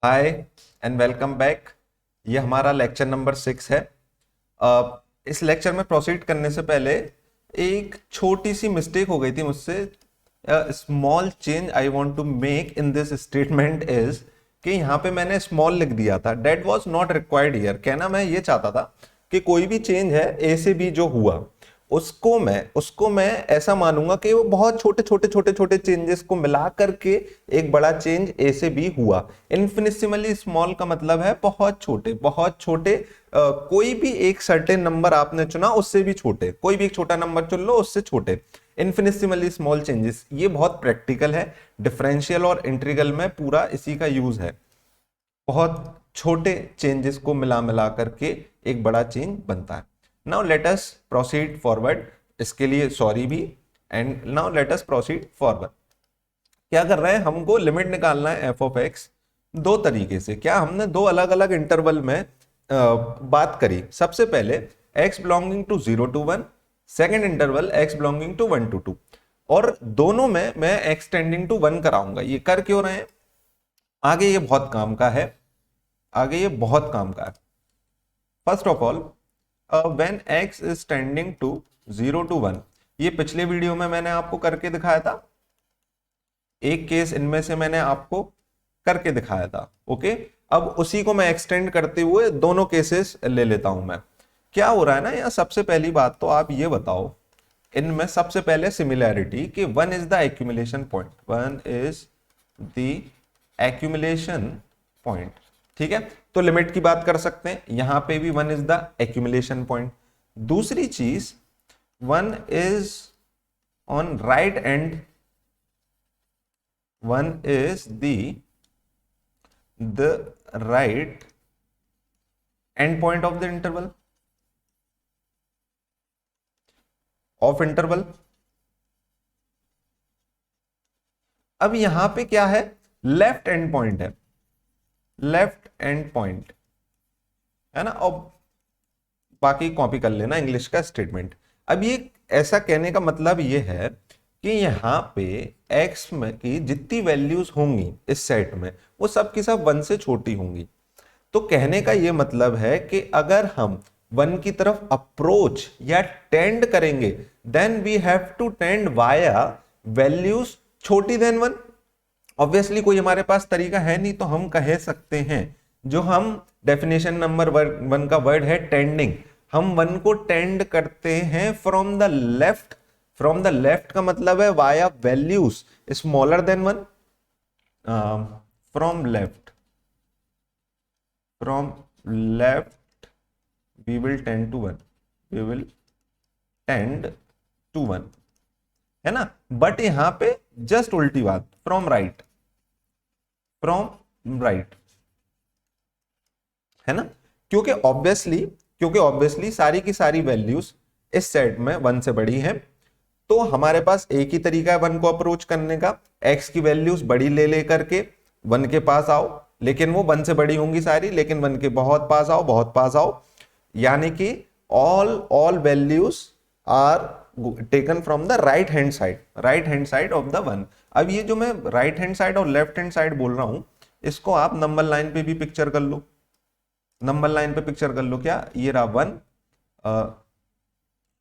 Hi and welcome back. ये हमारा lecture number 6 है। इस लेक्चर में प्रोसीड करने से पहले एक छोटी सी मिस्टेक हो गई थी मुझसे। Small change I want to make in this statement is कि यहाँ पे मैंने स्मॉल लिख दिया था। That was not required here. कहना मैं ये चाहता था कि कोई भी चेंज है ए से बी जो हुआ उसको मैं ऐसा मानूंगा कि वो बहुत छोटे छोटे छोटे छोटे चेंजेस को मिला करके एक बड़ा चेंज ए से बी हुआ। इन्फिनिसिमली स्मॉल का मतलब है बहुत छोटे बहुत छोटे। कोई भी एक सर्टेन नंबर आपने चुना उससे भी छोटे, कोई भी एक छोटा नंबर चुन लो उससे छोटे। इन्फिनिसिमली स्मॉल चेंजेस ये बहुत प्रैक्टिकल है। डिफरेंशियल और इंटीग्रल में पूरा इसी का यूज है। बहुत छोटे चेंजेस को मिला मिला करके एक बड़ा चेंज बनता है। Now let us proceed forward. इसके लिए सॉरी भी। And now let us proceed forward. क्या कर रहे हैं, हमको लिमिट निकालना है एफ ऑफ एक्स। दो तरीके से क्या हमने दो अलग अलग इंटरवल में बात करी। सबसे पहले X belonging to 0 to 1, second interval X belonging to 1 to 2। और दोनों में मैं एक्स टेंडिंग टू 1 कराऊंगा। ये कर क्यों रहे हैं, आगे ये बहुत काम का है। आगे ये बहुत काम का है। First of all, when X is tending to 0 to 1, ये पिछले वीडियो में मैंने आपको करके दिखाया था। एक केस इनमें से मैंने आपको करके दिखाया था। ओके, अब उसी को मैं एक्सटेंड करते हुए दोनों केसेस ले लेता हूं मैं। क्या हो रहा है ना यहाँ, सबसे पहली बात तो आप ये बताओ, इनमें सबसे पहले सिमिलैरिटी कि 1 is the accumulation point. 1 is the accumulation point. ठीक है, तो लिमिट की बात कर सकते हैं, यहां पे भी 1 इज द एक्यूमुलेशन पॉइंट। दूसरी चीज, 1 is on right and, 1 is the right and point of the interval of interval. अब यहां पे क्या है, लेफ्ट एंड पॉइंट है, लेफ्ट एंड पॉइंट है ना। और बाकी कॉपी कर लेना इंग्लिश का स्टेटमेंट। अब ये ऐसा कहने का मतलब ये है कि यहां पे x में की जितनी वैल्यूज होंगी इस सेट में वो सब की सब 1 से छोटी होंगी। तो कहने का ये मतलब है कि अगर हम 1 की तरफ अप्रोच या टेंड करेंगे then we have to tend via values छोटी देन 1। ऑब्वियसली कोई हमारे पास तरीका है नहीं, तो हम कह सकते हैं जो हम डेफिनेशन नंबर 1 का वर्ड है टेंडिंग। हम 1 को टेंड करते हैं from the left. From the left का मतलब है via values smaller than 1। From left, from left we will tend to 1, we will tend to 1, है ना। बट यहां पे जस्ट उल्टी बात, फ्रॉम राइट, फ्रॉम राइट, है ना। क्योंकि ऑब्वियसली सारी की सारी वैल्यूज इस सेट में 1 से बड़ी हैं। तो हमारे पास एक ही तरीका है 1 को अप्रोच करने का, x की वैल्यूज बड़ी ले लेकर के 1 के पास आओ, लेकिन वो 1 से बड़ी होंगी सारी, लेकिन 1 के बहुत पास आओ, बहुत पास आओ। यानी कि all values are taken from the right hand side, right hand side of the 1। अब ये जो मैं राइट हैंड साइड और लेफ्ट हैंड साइड बोल रहा हूं, इसको आप नंबर लाइन पे भी पिक्चर कर लो। नंबर लाइन पे पिक्चर कर लो, क्या ये रहा 1,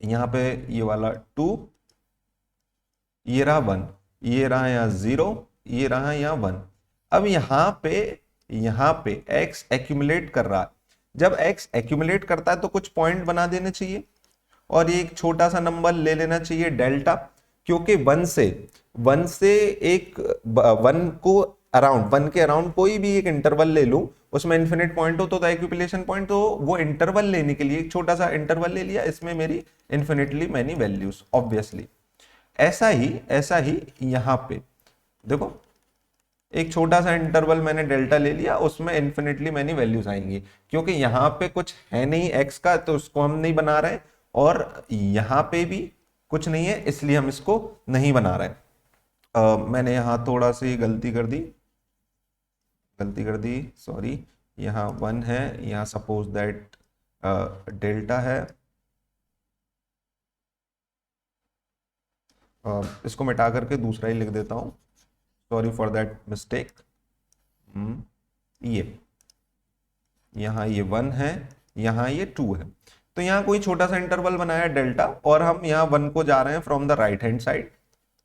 यहां पे ये वाला 2, ये रहा 1, ये रहा यहाँ 0, ये रहा यहाँ 1। अब यहां पे x एक्यूमुलेट कर रहा है। जब x एक्यूमुलेट करता है तो कुछ पॉइंट बना देने चाहिए और ये एक छोटा सा नंबर ले लेना चाहिए डेल्टा। क्योंकि 1 से एक 1 को अराउंड, 1 के अराउंड कोई भी एक इंटरवल ले लूं, उसमें इन्फिनिट पॉइंट हो तो एक्यूमुलेशन पॉइंट, तो वो इंटरवल लेने के लिए एक छोटा सा इंटरवल ले लिया, इसमें मेरी इन्फिनिटली मैनी वैल्यूज। ऑब्वियसली ऐसा ही यहां पे देखो, एक छोटा सा इंटरवल मैंने डेल्टा ले लिया, उसमें इन्फिनिटली मैनी वैल्यूज आएंगी। क्योंकि यहां पे कुछ है नहीं x का, तो उसको हम नहीं बना रहे, और यहां पे भी कुछ नहीं है इसलिए हम इसको नहीं बना रहे। मैंने यहां थोड़ा सी गलती कर दी, सॉरी। यहाँ 1 है, यहाँ सपोज दैट डेल्टा है। इसको मिटा करके दूसरा ही लिख देता हूं, सॉरी फॉर दैट मिस्टेक। ये यहाँ ये 1 है, यहाँ ये 2 है। तो यहाँ कोई छोटा सा इंटरवल बनाया डेल्टा, और हम यहाँ 1 को जा रहे हैं from the right hand side,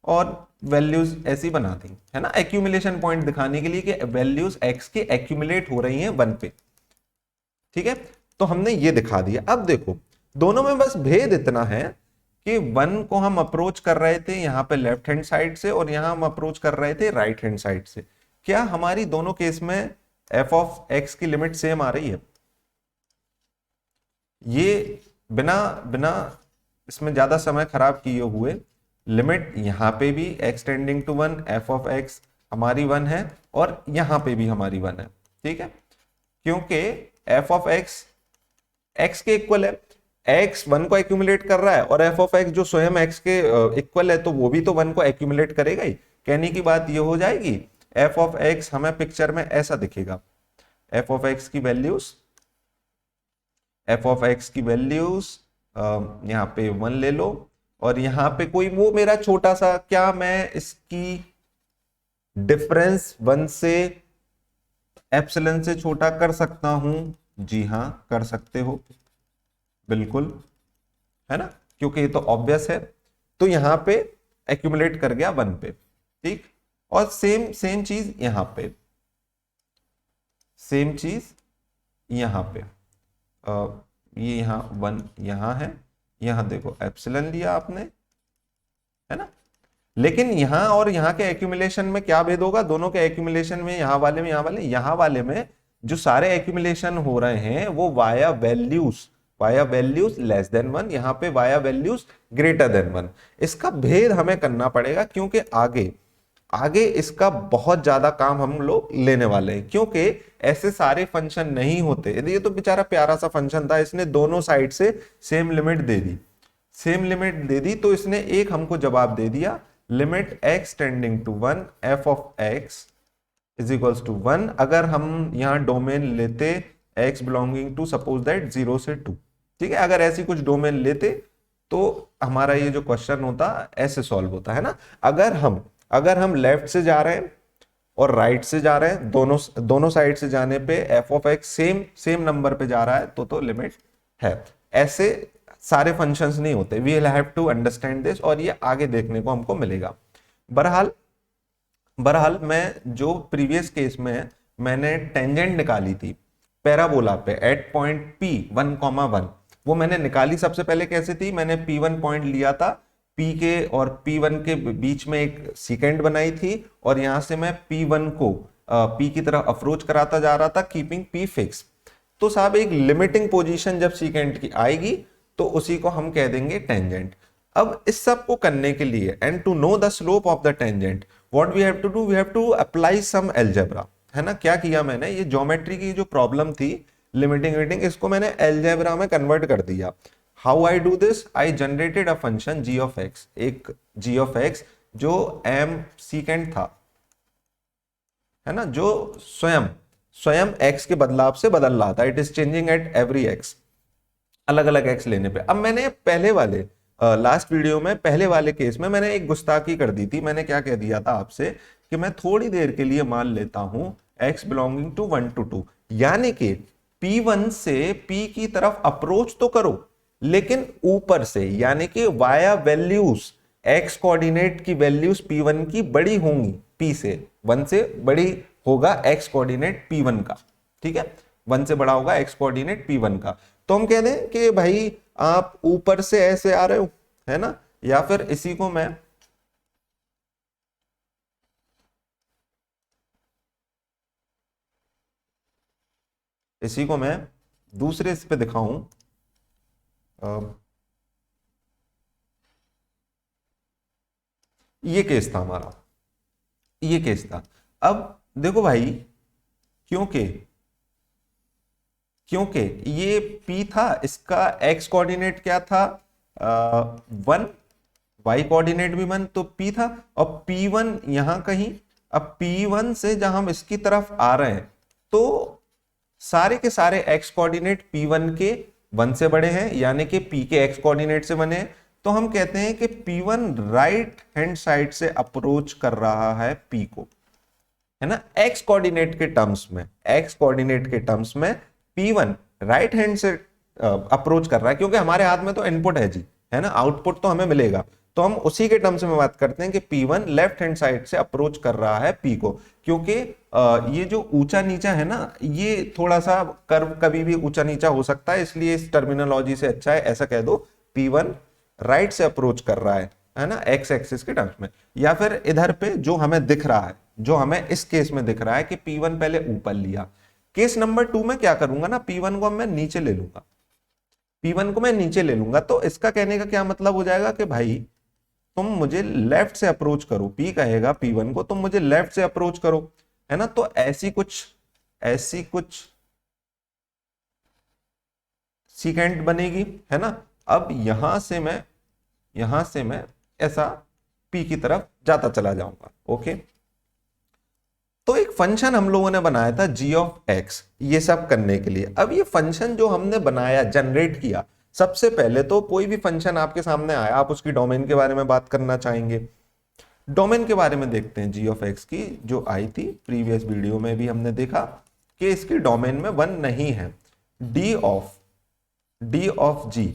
और वैल्यूज ऐसी बना दी है ना, एक्यूमुलेशन पॉइंट दिखाने के लिए कि वैल्यूज x के एक्यूमुलेट हो रही हैं 1 पे। ठीक है, तो हमने ये दिखा दिया। अब देखो दोनों में बस भेद इतना है कि 1 को हम अप्रोच कर रहे थे यहाँ पे लेफ्ट हैंड साइड से, और यहाँ हम अप्रोच कर रहे थे राइट हैंड साइड से। क्या हमारी दोनों केस में एफ ऑफ एक्स की लिमिट सेम आ रही है? ये बिना बिना इसमें ज्यादा समय खराब किए हुए, लिमिट यहां पे भी x tending to 1, F of X हमारी 1 है, और यहां पे भी हमारी 1 है। ठीक है, क्योंकि एफ ऑफ एक्स एक्स के इक्वल है, एक्स 1 को एक्यूमुलेट कर रहा है, और एफ ऑफ एक्स जो स्वयं एक्स के इक्वल है, तो वो भी तो 1 को एक्यूमुलेट करेगा ही। कहने की बात ये हो जाएगी, एफ ऑफ एक्स हमें पिक्चर में ऐसा दिखेगा, एफ ऑफ एक्स की वैल्यूज, एफ ऑफ एक्स की वैल्यूज यहाँ पे 1 ले लो, और यहां पे कोई वो मेरा छोटा सा, क्या मैं इसकी डिफरेंस 1 से एप्सिलॉन से छोटा कर सकता हूं? जी हां, कर सकते हो, बिल्कुल, है ना, क्योंकि ये तो ऑब्वियस है। तो यहां पे एक्यूमुलेट कर गया 1 पे। ठीक, और सेम सेम चीज यहां पे, सेम चीज यहां पे, ये यहां 1 यहां है, यहां देखो एप्सिलॉन लिया आपने, है ना। लेकिन यहां और यहां के एक्यूमुलेशन में क्या भेद होगा? दोनों के एक्यूमुलेशन में, यहां वाले में, यहां वाले में जो सारे एक्यूमुलेशन हो रहे हैं वो वाया वैल्यूज लेस देन 1, यहां पे वाया वैल्यूज ग्रेटर देन 1। इसका भेद हमें करना पड़ेगा, क्योंकि आगे आगे इसका बहुत ज्यादा काम हम लोग लेने वाले हैं, क्योंकि ऐसे सारे फंक्शन नहीं होते। यदि ये तो बेचारा प्यारा सा फंक्शन था, इसने दोनों साइड से सेम लिमिट दे दी, सेम लिमिट दे दी, तो इसने एक हमको जवाब दे दिया, limit x tending to 1 F of X is equals to 1। अगर हम यहां डोमेन लेते x belonging to suppose that 0 से 2, ठीक है, अगर ऐसी कुछ डोमेन लेते तो हमारा ये जो क्वेश्चन होता ऐसे सॉल्व होता है ना। अगर हम लेफ्ट से जा रहे हैं और राइट से जा रहे हैं, दोनों साइड से जाने पे F of x same number पे जा रहा है, तो लिमिट है। ऐसे सारे फंक्शंस नहीं होते, we will have to understand this, और ये आगे देखने को हमको मिलेगा। बहरहाल मैं जो प्रीवियस केस में मैंने टेंजेंट निकाली थी पैराबोला पे एट पॉइंट P 1,1, वो मैंने निकाली सबसे पहले कैसे थी? मैंने P1 पॉइंट लिया था, P के और P1 के बीच में एक सीकेंड बनाई थी, और यहां से मैं P1 को P की तरफ अप्रोच कराता जा रहा था, कीपिंग P फिक्स। तो साहब एक लिमिटिंग पोजीशन जब सीकेंड की आएगी तो उसी को हम कह देंगे टेंजेंट। अब इस सब को करने के लिए, and to know the slope of the tangent, what we have to do, we have to apply some algebra, है ना। क्या किया मैंने? ये ज्योमेट्री की जो प्रॉब्लम थी लिमिटिंग, इसको मैंने अलजेब्रा में कन्वर्ट कर दिया। How I do this? I generated a function g of x, एक g ऑफ x जो m सीकेंड था, है ना, जो स्वयं x के बदलाव से बदल रहा था। It is changing at every x, अलग अलग x लेने पे। अब मैंने पहले वाले लास्ट वीडियो में पहले वाले केस में मैंने एक गुस्ताखी कर दी थी। मैंने क्या कह दिया था आपसे कि मैं थोड़ी देर के लिए मान लेता हूं x बिलोंगिंग टू 1 to 2, यानी कि P1 से P की तरफ अप्रोच तो करो लेकिन ऊपर से, यानी कि वाया वैल्यूज, x कोऑर्डिनेट की वैल्यूज P1 की बड़ी होंगी, P से 1 से बड़ी होगा x कोऑर्डिनेट P1 का, ठीक है, 1 से बड़ा होगा x कोऑर्डिनेट P1 का। तो हम कह दें कि भाई आप ऊपर से ऐसे आ रहे हो, है ना, या फिर इसी को मैं दूसरे इस पे दिखाऊं। ये केस था हमारा, ये केस था। अब देखो भाई, क्योंकि ये P था, इसका x कोऑर्डिनेट क्या था? 1, y कोऑर्डिनेट भी 1, तो P था, और P1 यहां कहीं। अब P1 से जहां हम इसकी तरफ आ रहे हैं तो सारे के सारे x कोऑर्डिनेट P1 के 1 से बड़े हैं, यानी कि P के x कोऑर्डिनेट से बने। तो हम कहते हैं कि P1 राइट हैंड साइड से अप्रोच कर रहा है P को, है ना, एक्स कोऑर्डिनेट के टर्म्स में, एक्स कोऑर्डिनेट के टर्म्स में P1 राइट हैंड से अप्रोच कर रहा है, क्योंकि हमारे हाथ में तो इनपुट है जी, है ना, आउटपुट तो हमें मिलेगा, तो हम उसी के टर्म्स में बात करते हैं कि P1 लेफ्ट हैंड साइड से अप्रोच कर रहा है P को, क्योंकि ये जो ऊंचा नीचा है ना, ये थोड़ा सा कर्व कभी भी ऊंचा नीचा हो सकता है, इसलिए इस टर्मिनोलॉजी से अच्छा है ऐसा कह दो P1 राइट से अप्रोच कर रहा है ना, एक्स एक्सिस के टर्म्स में। या फिर इधर पे जो हमें दिख रहा है, जो हमें इस केस में दिख रहा है कि P1 पहले ऊपर लिया, केस नंबर 2 में क्या करूंगा ना, P1 को मैं नीचे ले लूंगा, P1 को मैं नीचे ले लूंगा, तो इसका कहने का क्या मतलब हो जाएगा कि भाई तुम मुझे लेफ्ट से अप्रोच करो, P कहेगा P1 को तुम मुझे लेफ्ट से अप्रोच करो, है ना, तो ऐसी कुछ सीक्वेंट बनेगी, है ना। अब यहां से मैं ऐसा P की तरफ जाता चला जाऊंगा, ओके। तो एक फंक्शन हम लोगों ने बनाया था g ऑफ x, ये सब करने के लिए। अब ये फंक्शन जो हमने बनाया, जनरेट किया, सबसे पहले तो कोई भी फंक्शन आपके सामने आया, आप उसकी डोमेन के बारे में बात करना चाहेंगे। डोमेन के बारे में देखते हैं g ऑफ x की, जो आई थी प्रीवियस वीडियो में भी हमने देखा कि इसकी डोमेन में 1 नहीं है। d ऑफ g,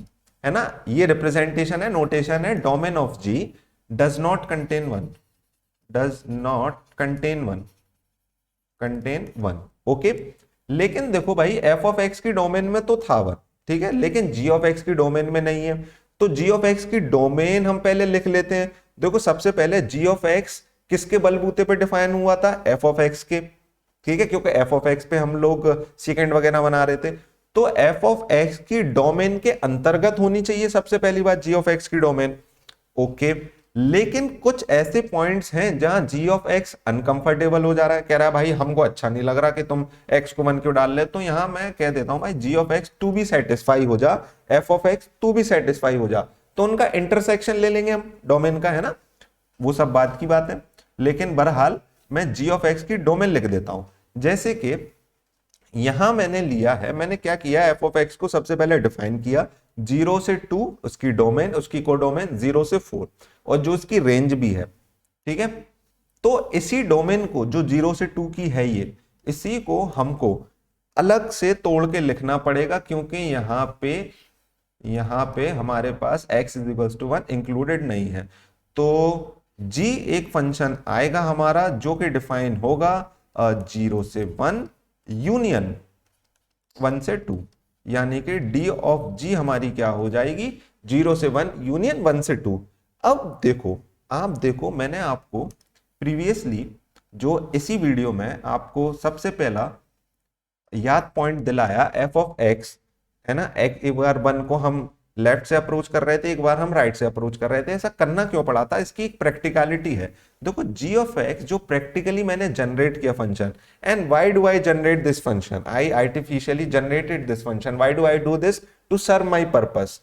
है ना, ये रिप्रेजेंटेशन है, नोटेशन है, domain of g does not contain one, okay. लेकिन देखो भाई f ऑफ x की डोमेन में तो था 1, ठीक है, लेकिन g ऑफ x की डोमेन में नहीं है, तो g ऑफ x की डोमेन हम पहले लिख लेते हैं। देखो सबसे पहले g ऑफ x किसके बलबूते पे डिफाइन हुआ था, f ऑफ x के, ठीक है, क्योंकि f ऑफ x पे हम लोग सेकेंड वगैरह बना रहे थे, तो f ऑफ x की डोमेन के अंतर्गत होनी चाहिए सबसे पहली बात g ऑफ x की डोमेन, ओके। लेकिन कुछ ऐसे पॉइंट्स हैं जहां g ऑफ x अनकंफर्टेबल हो जा रहा है, कह रहा है भाई हमको अच्छा नहीं लग रहा कि तुम x को 1 क्यों डाल रहे, तो यहां मैं कह देता हूं भाई g of x to be satisfy हो जा, f of x to be satisfy हो जा, तो उनका इंटरसेक्शन ले लेंगे हम डोमेन का, है ना, वो सब बात की बात है। लेकिन बहरहाल मैं g ऑफ x की डोमेन लिख देता हूं, जैसे कि यहां मैंने लिया है, मैंने क्या किया, f ऑफ x को सबसे पहले डिफाइन किया 0 से 2, उसकी डोमेन, उसकी कोडोमेन 0 से 4, और जो इसकी रेंज भी है, ठीक है। तो इसी डोमेन को जो 0 से 2 की है, ये इसी को हमको अलग से तोड़ के लिखना पड़ेगा, क्योंकि यहां पे हमारे पास x is equals to 1 included नहीं है। तो g एक फंक्शन आएगा हमारा जो कि डिफाइन होगा 0 से 1 यूनियन 1 से 2, यानी कि d ऑफ g हमारी क्या हो जाएगी, 0 से 1 यूनियन 1 से 2। अब देखो, आप देखो, मैंने आपको प्रीवियसली जो इसी वीडियो में आपको सबसे पहला याद पॉइंट दिलाया f ऑफ x, है ना, एक बार 1 को हम लेफ्ट से अप्रोच कर रहे थे, एक बार हम राइट से अप्रोच कर रहे थे। ऐसा करना क्यों पड़ा था, इसकी एक प्रैक्टिकलिटी है। देखो g ऑफ x जो प्रैक्टिकली मैंने जनरेट किया function, and why do I generate this function, I artificially generated this function, why do I do this, to serve my purpose,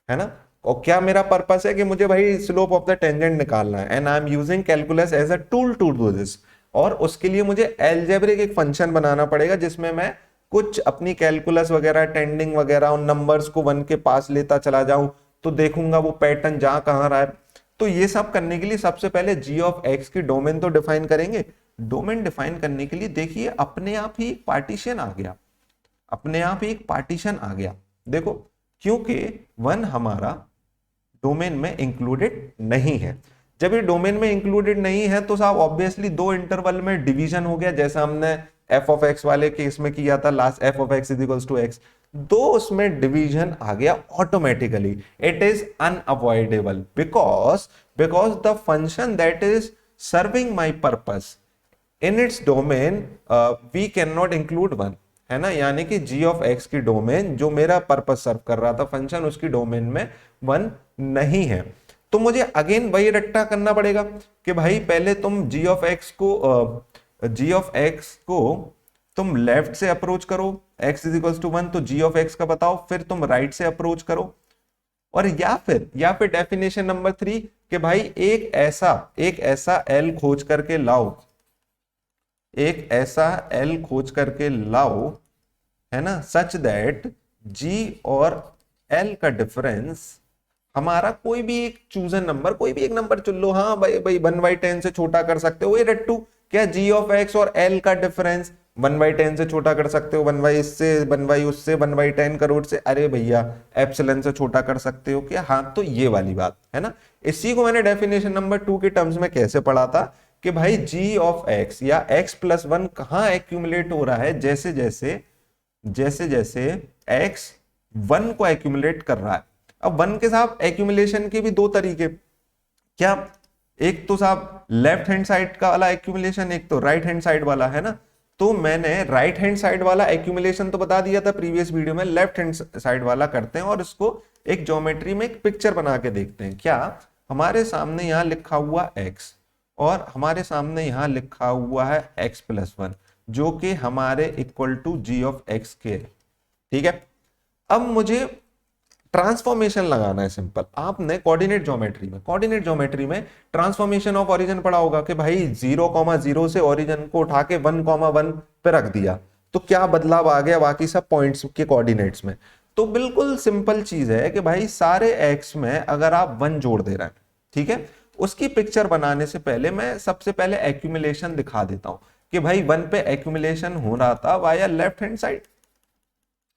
है ना। और क्या मेरा पर्पस है कि मुझे भाई स्लोप ऑफ द टेंजेंट निकालना है, and I am using calculus as a tool to do this, और उसके लिए मुझे अलजेब्रिक एक फंक्शन बनाना पड़ेगा जिसमें मैं कुछ अपनी कैलकुलस वगैरह, टेंडिंग वगैरह, उन नंबर्स को 1 के पास लेता चला जाऊं, तो देखूंगा वो पैटर्न जहां कहां रहा है। तो ये सब करने के लिए सबसे पहले g ऑफ x की डोमेन तो डिफाइन करेंगे। डोमेन डिफाइन करने के लिए देखिए अपने आप ही एक पार्टीशन आ गया, अपने आप ही एक पार्टीशन आ गया। देखो, क्योंकि 1 हमारा डोमेन में इंक्लूडेड नहीं है, जब ये डोमेन में इंक्लूडेड नहीं है तो साहब ऑब्वियसली 2 इंटरवल में डिवीजन हो गया, जैसा हमने f ऑफ x वाले केस में किया था last, f of x is equals to x, 2 उसमें डिवीजन आ गया automatically. It is unavoidable because the function that is serving my purpose in its domain we can not include 1, है ना, यानी कि g ऑफ x की domain जो मेरा पर्पस सर्व कर रहा था फंक्शन, उसकी डोमेन में 1 नहीं है। तो मुझे अगेन वही रट्टा करना पड़ेगा कि भाई पहले तुम g ऑफ x को तुम लेफ्ट से अप्रोच करो, x इज इक्वल्स टू 1, तो g ऑफ x का बताओ, फिर तुम राइट से अप्रोच करो, और या फिर डेफिनेशन नंबर 3 कि भाई एक ऐसा L खोज करके लाओ, एक ऐसा L खोज करके लाओ, है ना, सच दैट G और L का डिफरेंस हमारा कोई भी एक चूजन नंबर, कोई भी एक नंबर चुन लो, हाँ भाई 1/10 से छोटा कर सकते हो, ये रट्टू क्या जी ऑफ एक्स और एल का डिफरेंस 1/10 से छोटा कर सकते हो, 1 बाई इससे, 1 बाई उससे, 1/10 करोड़ से, अरे भैया एप्सिलॉन से छोटा कर सकते हो क्या? हाँ, तो ये वाली बात है ना। इसी को मैंने डेफिनेशन नंबर 2 के टर्म्स में कैसे पढ़ा था कि भाई जी ऑफ एक्स या x+1 कहां एक्यूमुलेट हो रहा है, जैसे जैसे x 1 को एक्यूमुलेट कर रहा है। अब 1 के साथ एक्यूमुलेशन के भी दो तरीके, क्या? एक तो साहब लेफ्ट हैंड साइड का वाला एक्यूमुलेशन, एक तो राइट हैंड साइड वाला, है ना। तो मैंने राइट हैंड साइड वाला एक्यूमुलेशन तो बता दिया था प्रीवियस वीडियो में, लेफ्ट हैंड साइड वाला करते हैं और इसको एक ज्योमेट्री में एक पिक्चर बना के देखते हैं। क्या हमारे सामने यहां लिखा हुआ x और हमारे सामने यहां लिखा हुआ है x+1 जो कि हमारे equal to G of X के, ठीक है। अब मुझे ट्रांसफॉर्मेशन लगाना है सिंपल। आपने कोऑर्डिनेट ज्योमेट्री में ट्रांसफॉर्मेशन ऑफ ओरिजिन पढ़ा होगा कि भाई 0,0 से ओरिजिन को उठा के 1,1 पे रख दिया तो क्या बदलाव आ गया बाकी सब पॉइंट्स के कोऑर्डिनेट्स में। तो बिल्कुल सिंपल चीज है कि भाई सारे एक्स में अगर आप 1 जोड़ दे रहे हैं, ठीक है, उसकी पिक्चर बनाने से पहले मैं सबसे पहले एक्यूमुलेशन दिखा देता हूं कि भाई 1 पे एक्यूमुलेशन हो रहा था वाया लेफ्ट हैंड साइड,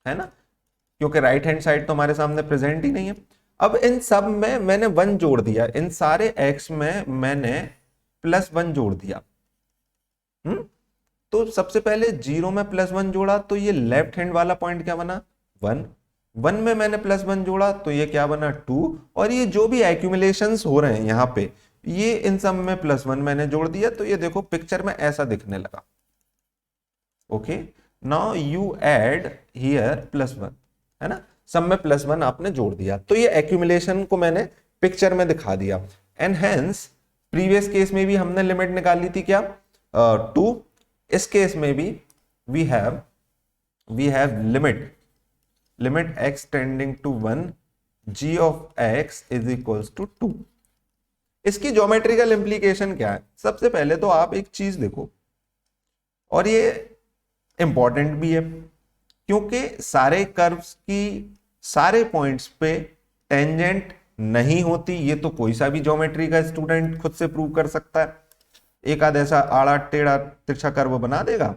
है ना, क्योंकि राइट हैंड साइड तो हमारे सामने प्रेजेंट ही नहीं है। अब इन सब में मैंने 1 जोड़ दिया, इन सारे x में मैंने +1 जोड़ दिया। तो सबसे पहले 0 में +1 जोड़ा तो ये लेफ्ट हैंड वाला पॉइंट क्या बना 1, 1 में मैंने +1 जोड़ा तो ये क्या बना 2, और ये जो भी एक्यूमुलेशंस हो रहे हैं यहाँ पे ये इन सब में +1 मैंने जोड़ दिया तो ये देखो पिक्चर में ऐसा दिखने लगा। Okay, now you add here +1, है ना, सब में +1 आपने जोड़ दिया तो ये एक्यूमुलेशन को मैंने पिक्चर में दिखा दिया। एंड हेंस प्रीवियस केस में भी हमने लिमिट निकाली थी क्या 2, इस केस में भी we have limit x tending to 1 g of x is equals to 2। इसकी ज्योमेट्रिकल इंप्लीकेशन क्या है? सबसे पहले तो आप एक चीज देखो, और ये इंपॉर्टेंट भी है क्योंकि सारे कर्व्स की सारे पॉइंट्स पे टेंजेंट नहीं होती, ये तो कोई सा भी ज्योमेट्री का स्टूडेंट खुद से प्रूव कर सकता है। एक आध ऐसा आड़ा टेढ़ा तिरछा कर्व बना देगा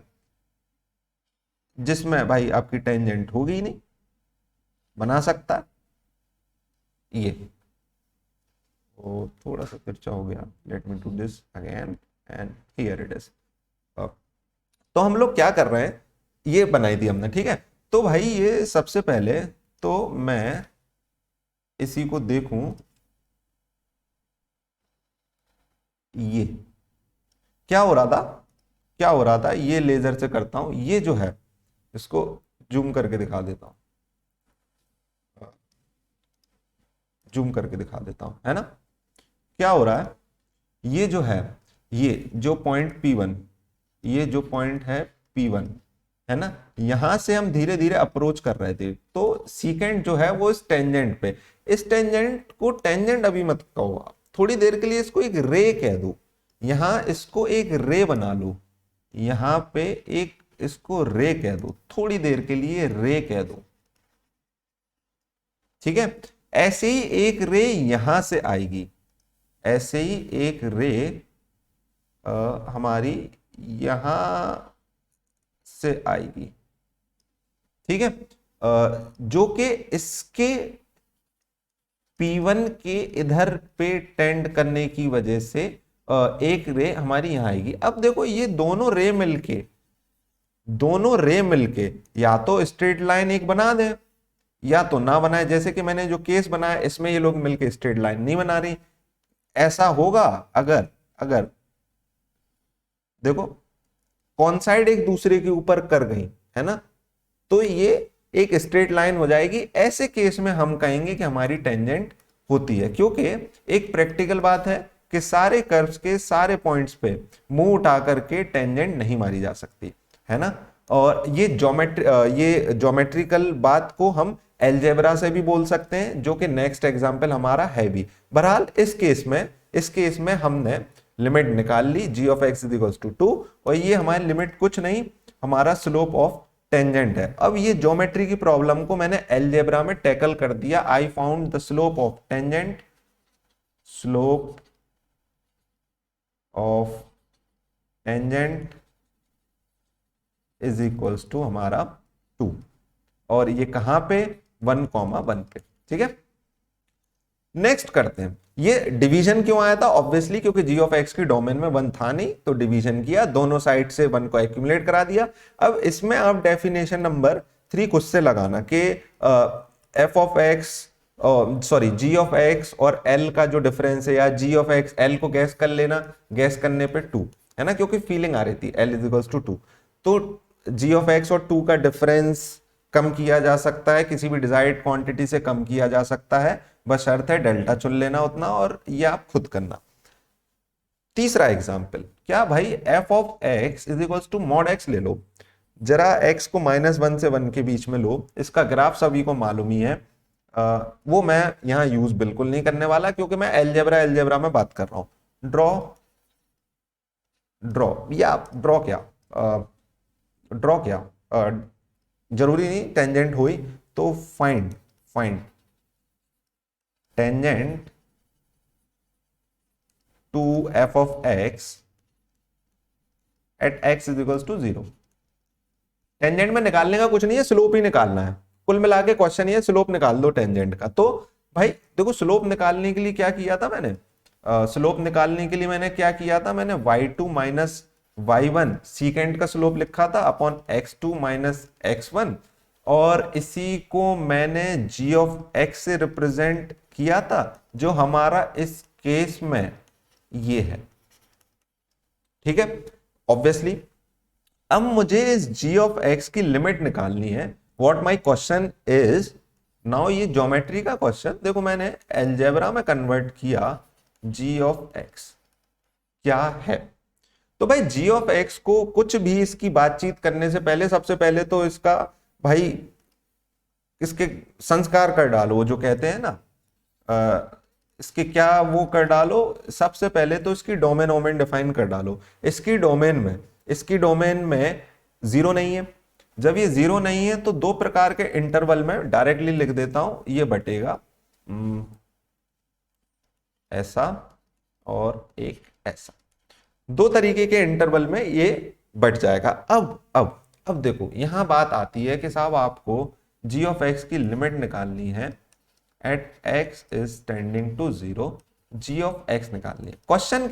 जिसमें भाई आपकी टेंजेंट होगी ही नहीं, बना सकता है ये। थोड़ा सा तिरछा हो गया, let me do this again and here it is. तो हम लोग क्या कर रहे हैं, ये बनाई थी हमने, ठीक है। तो भाई ये सबसे पहले तो मैं इसी को देखूं, ये क्या हो रहा था, ये लेजर से करता हूं, ये जो है इसको जूम करके दिखा देता हूं, है ना। क्या हो रहा है, ये जो है, ये जो पॉइंट P1, ये जो पॉइंट है P1, है ना, यहां से हम धीरे धीरे अप्रोच कर रहे थे तो सीकेंट जो है वो इस टेंजेंट पे, इस टेंजेंट को टेंजेंट अभी मत कहो आप, थोड़ी देर के लिए इसको एक रे कह दो, यहां इसको एक रे बना लो, यहां पे एक इसको रे कह दो, थोड़ी देर के लिए रे कह दो, ठीक है। ऐसे ही एक रे यहां से आएगी, ऐसे ही एक रे हमारी यहां से आएगी, ठीक है, जो कि इसके P1 के इधर पे टेंड करने की वजह से एक रे हमारी यहां आएगी। अब देखो ये दोनों रे मिलके या तो स्ट्रेट लाइन एक बना दे या तो ना बनाए, जैसे कि मैंने जो केस बनाया इसमें ये लोग मिलके स्ट्रेट लाइन नहीं बना रही। ऐसा होगा अगर देखो कौन साइड एक दूसरे के ऊपर कर गई, है ना, तो ये एक स्ट्रेट लाइन हो जाएगी। ऐसे केस में हम कहेंगे कि हमारी टेंजेंट होती है, क्योंकि एक प्रैक्टिकल बात है कि सारे कर्व्स के सारे पॉइंट्स पे मुंह उठा करके टेंजेंट नहीं मारी जा सकती, है ना। और ये ज्योमेट्रिकल बात को हम एलजेब्रा से भी बोल सकते हैं, जो कि नेक्स्ट एग्जांपल हमारा है भी। बहरहाल इस केस में हमने लिमिट निकाल ली g of x is equals to 2, और ये हमारी लिमिट कुछ नहीं, हमारा स्लोप ऑफ टेंजेंट है। अब ये ज्योमेट्री की प्रॉब्लम को मैंने एलजेब्रा में टैकल कर दिया। I found the slope of tangent is equals to हमारा 2, और ये कहां पे 1,1 पे, ठीक है। नेक्स्ट करते हैं, ये डिवीजन क्यों आया था, ऑब्वियसली क्योंकि जी ऑफ एक्स की डोमेन में 1 था नहीं, तो डिवीजन किया, दोनों साइड से 1 को एक्यूमुलेट करा दिया। अब इसमें आप डेफिनेशन नंबर 3 खुद से लगाना कि F of X, sorry G of x और एल का जो डिफरेंस है, या जी ऑफ एक्स एल को गैस कर लेना, गैस करने पे 2 है ना, क्योंकि फीलिंग आ रही थी एल इज इक्वल्स टू 2, तो जी ऑफ एक्स और 2 का डिफरेंस कम किया जा सकता है, किसी भी डिजायर्ड क्वांटिटी से कम किया जा सकता है, बस शर्त है डेल्टा चुन लेना उतना, और ये आप खुद करना। तीसरा एग्जांपल क्या भाई, F of X is equals to mod X ले लो, जरा एक्स को -1 से 1 के बीच में लो, इसका ग्राफ सभी को मालूम ही है, वो मैं यहां यूज बिल्कुल नहीं करने वाला, क्योंकि मैं एलजेब्रा में बात कर रहा हूं। ड्रॉ जरूरी नहीं टेंजेंट हुई, तो find tangent to F of X at X is equals to 0। Tangent में निकालने का कुछ नहीं है, स्लोप ही निकालना है, कुल मिला के क्वेश्चन ये स्लोप निकाल दो टेंजेंट का। तो भाई देखो, स्लोप निकालने के लिए क्या किया था मैंने, मैंने y2 माइनस y1 सीकेंड का स्लोप लिखा था अपॉन x2 माइनस x1, और इसी को मैंने g ऑफ x से रिप्रेजेंट किया था, जो हमारा इस केस में ये है, ठीक है। ऑब्वियसली अब मुझे इस g ऑफ x की लिमिट निकालनी है। What my question is now, ये ज्योमेट्री का क्वेश्चन, देखो मैंने अलजेब्रा में कन्वर्ट किया, g ऑफ x क्या है। तो भाई g ऑफ x को कुछ भी इसकी बातचीत करने से पहले, सबसे पहले तो इसका भाई इसके संस्कार कर डालो, वो जो कहते हैं ना, इसके क्या वो कर डालो, सबसे पहले तो इसकी डोमेन ओमेन डिफाइन कर डालो। इसकी डोमेन में 0 नहीं है, जब ये 0 नहीं है तो दो प्रकार के इंटरवल में डायरेक्टली लिख देता हूं, ये बटेगा ऐसा और एक ऐसा, दो तरीके के इंटरवल में ये बट जाएगा। अब देखो यहां बात आती है कि साहब आपको g ऑफ x की लिमिट निकालनी है at x is tending to 0, g of x निकालनी है। क्वेश्चन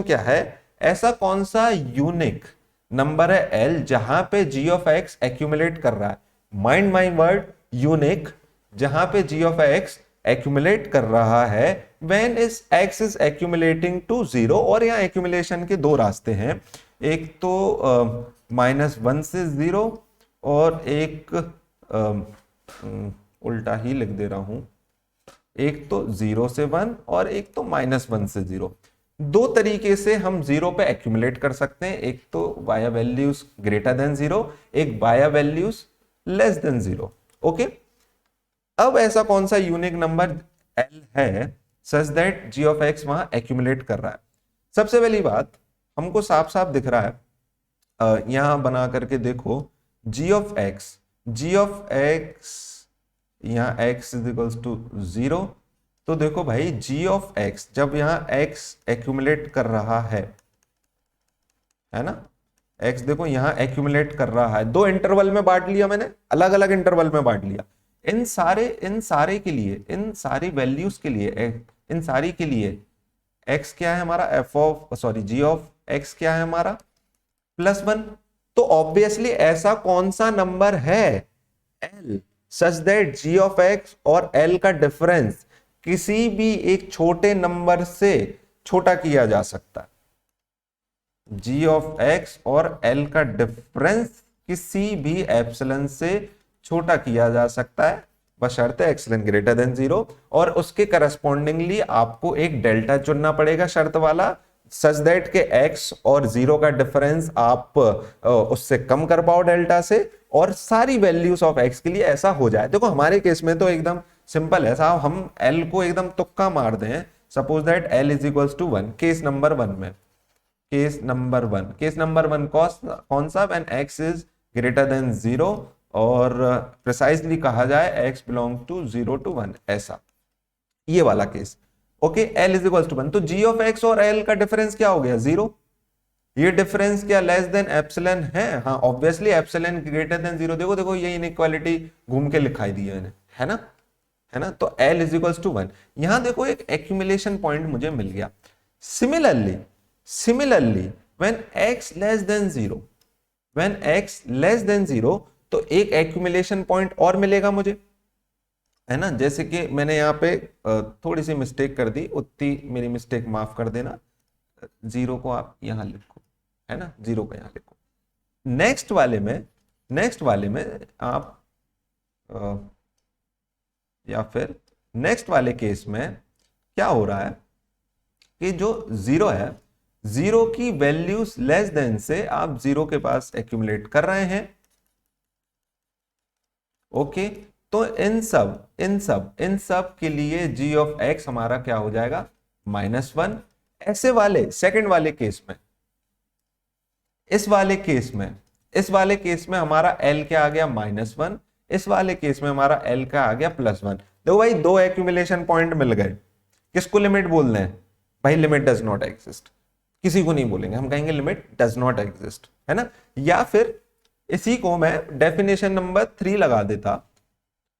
क्या है, ऐसा कौन सा यूनिक नंबर है l जहां पे g ऑफ x एक्यूमुलेट कर रहा है, माइंड माई वर्ड यूनिक, जहां पे g ऑफ x एक्यूमुलेट कर रहा है व्हेन इस x इज एक्यूमुलेटिंग टू 0। और यहाँ एक्यूमुलेशन के दो रास्ते हैं, एक तो -1 से 0 और एक उल्टा ही लिख दे रहा हूं, एक तो 0 से 1 और एक तो -1 से 0। दो तरीके से हम 0 पे एक्यूमुलेट कर सकते हैं, एक तो वाया वैल्यूज ग्रेटर देन 0, एक via values less than 0। Okay, अब ऐसा कौन सा यूनिक नंबर L है such that g of x वहां एक्यूमुलेट कर रहा है। सबसे पहली बात हमको साफ साफ दिख रहा है, यहां बना करके देखो, g ऑफ x यहां x इज इक्वल्स टू 0, तो देखो भाई g ऑफ x जब यहां x एक्यूमुलेट कर रहा है ना, x देखो यहां एक्यूमुलेट कर रहा है, दो इंटरवल में बांट लिया मैंने, अलग अलग इंटरवल में बांट लिया। इन सारे के लिए, इन सारी वैल्यूज के लिए, इन सारी के लिए x क्या है हमारा, g ऑफ x क्या है हमारा +1। तो ऑब्वियसली ऐसा कौन सा नंबर है L such that g of x और L का डिफरेंस किसी भी एक छोटे नंबर से छोटा किया जा सकता है। g ऑफ x और L का डिफरेंस किसी भी एप्सिलॉन से छोटा किया जा सकता है, बशर्ते एप्सिलॉन ग्रेटर देन 0, और उसके करस्पॉन्डिंगली आपको एक डेल्टा चुनना पड़ेगा शर्त वाला, सच दैट के x और 0 का डिफरेंस आप उससे कम कर पाओ डेल्टा से, और सारी वैल्यूज ऑफ x के लिए ऐसा हो जाए। देखो हमारे केस में तो एकदम सिंपल है साहब, हम L को एकदम तुक्का मार दें, suppose that L is equals to 1, case number 1 में, केस नंबर 1 कौन सा, when x is greater than 0 और प्रिसाइजली कहा जाए x बिलोंग टू 0 to 1, ऐसा ये वाला केस। Okay, L is equal to 1, तो जी ऑफ एक्स और एल का डिफरेंस क्या हो गया? 0। ये डिफरेंस क्या लेस देन एप्सिलॉन है? हाँ ऑब्वियसली एप्सिलॉन ग्रेटर देन 0। देखो देखो ये इनइक्वालिटी घूम के लिखाई दी है मैंने, है ना, है ना। तो L इज इक्वल टू 1। यहां देखो एक एक्यूमुलेशन पॉइंट मुझे मिल गया। Similarly when x less than 0, when x less than 0, तो एक एक्यूमुलेशन पॉइंट और मिलेगा मुझे, है ना। जैसे कि मैंने यहाँ पे थोड़ी सी मिस्टेक कर दी, उतनी मेरी मिस्टेक माफ कर देना। 0 को आप यहां लिखो, है ना, 0 को यहां लिखो। नेक्स्ट वाले में आप या फिर नेक्स्ट वाले केस में क्या हो रहा है कि जो 0 है, 0 की वैल्यूज लेस देन से आप 0 के पास एक्यूमुलेट कर रहे हैं। ओके, तो इन सब के लिए g ऑफ x हमारा क्या हो जाएगा? -1। ऐसे वाले सेकंड वाले केस में, इस वाले केस में हमारा L क्या आ गया? -1। इस वाले केस में हमारा L का आ गया +1। देखो भाई दो एक्यूमुलेशन पॉइंट मिल गए। किसको लिमिट बोल रहे हैं भाई? Limit does not exist. किसी को नहीं बोलेंगे, हम कहेंगे लिमिट डज नॉट एग्जिस्ट, है ना। या फिर इसी को मैं डेफिनेशन नंबर 3 लगा देता।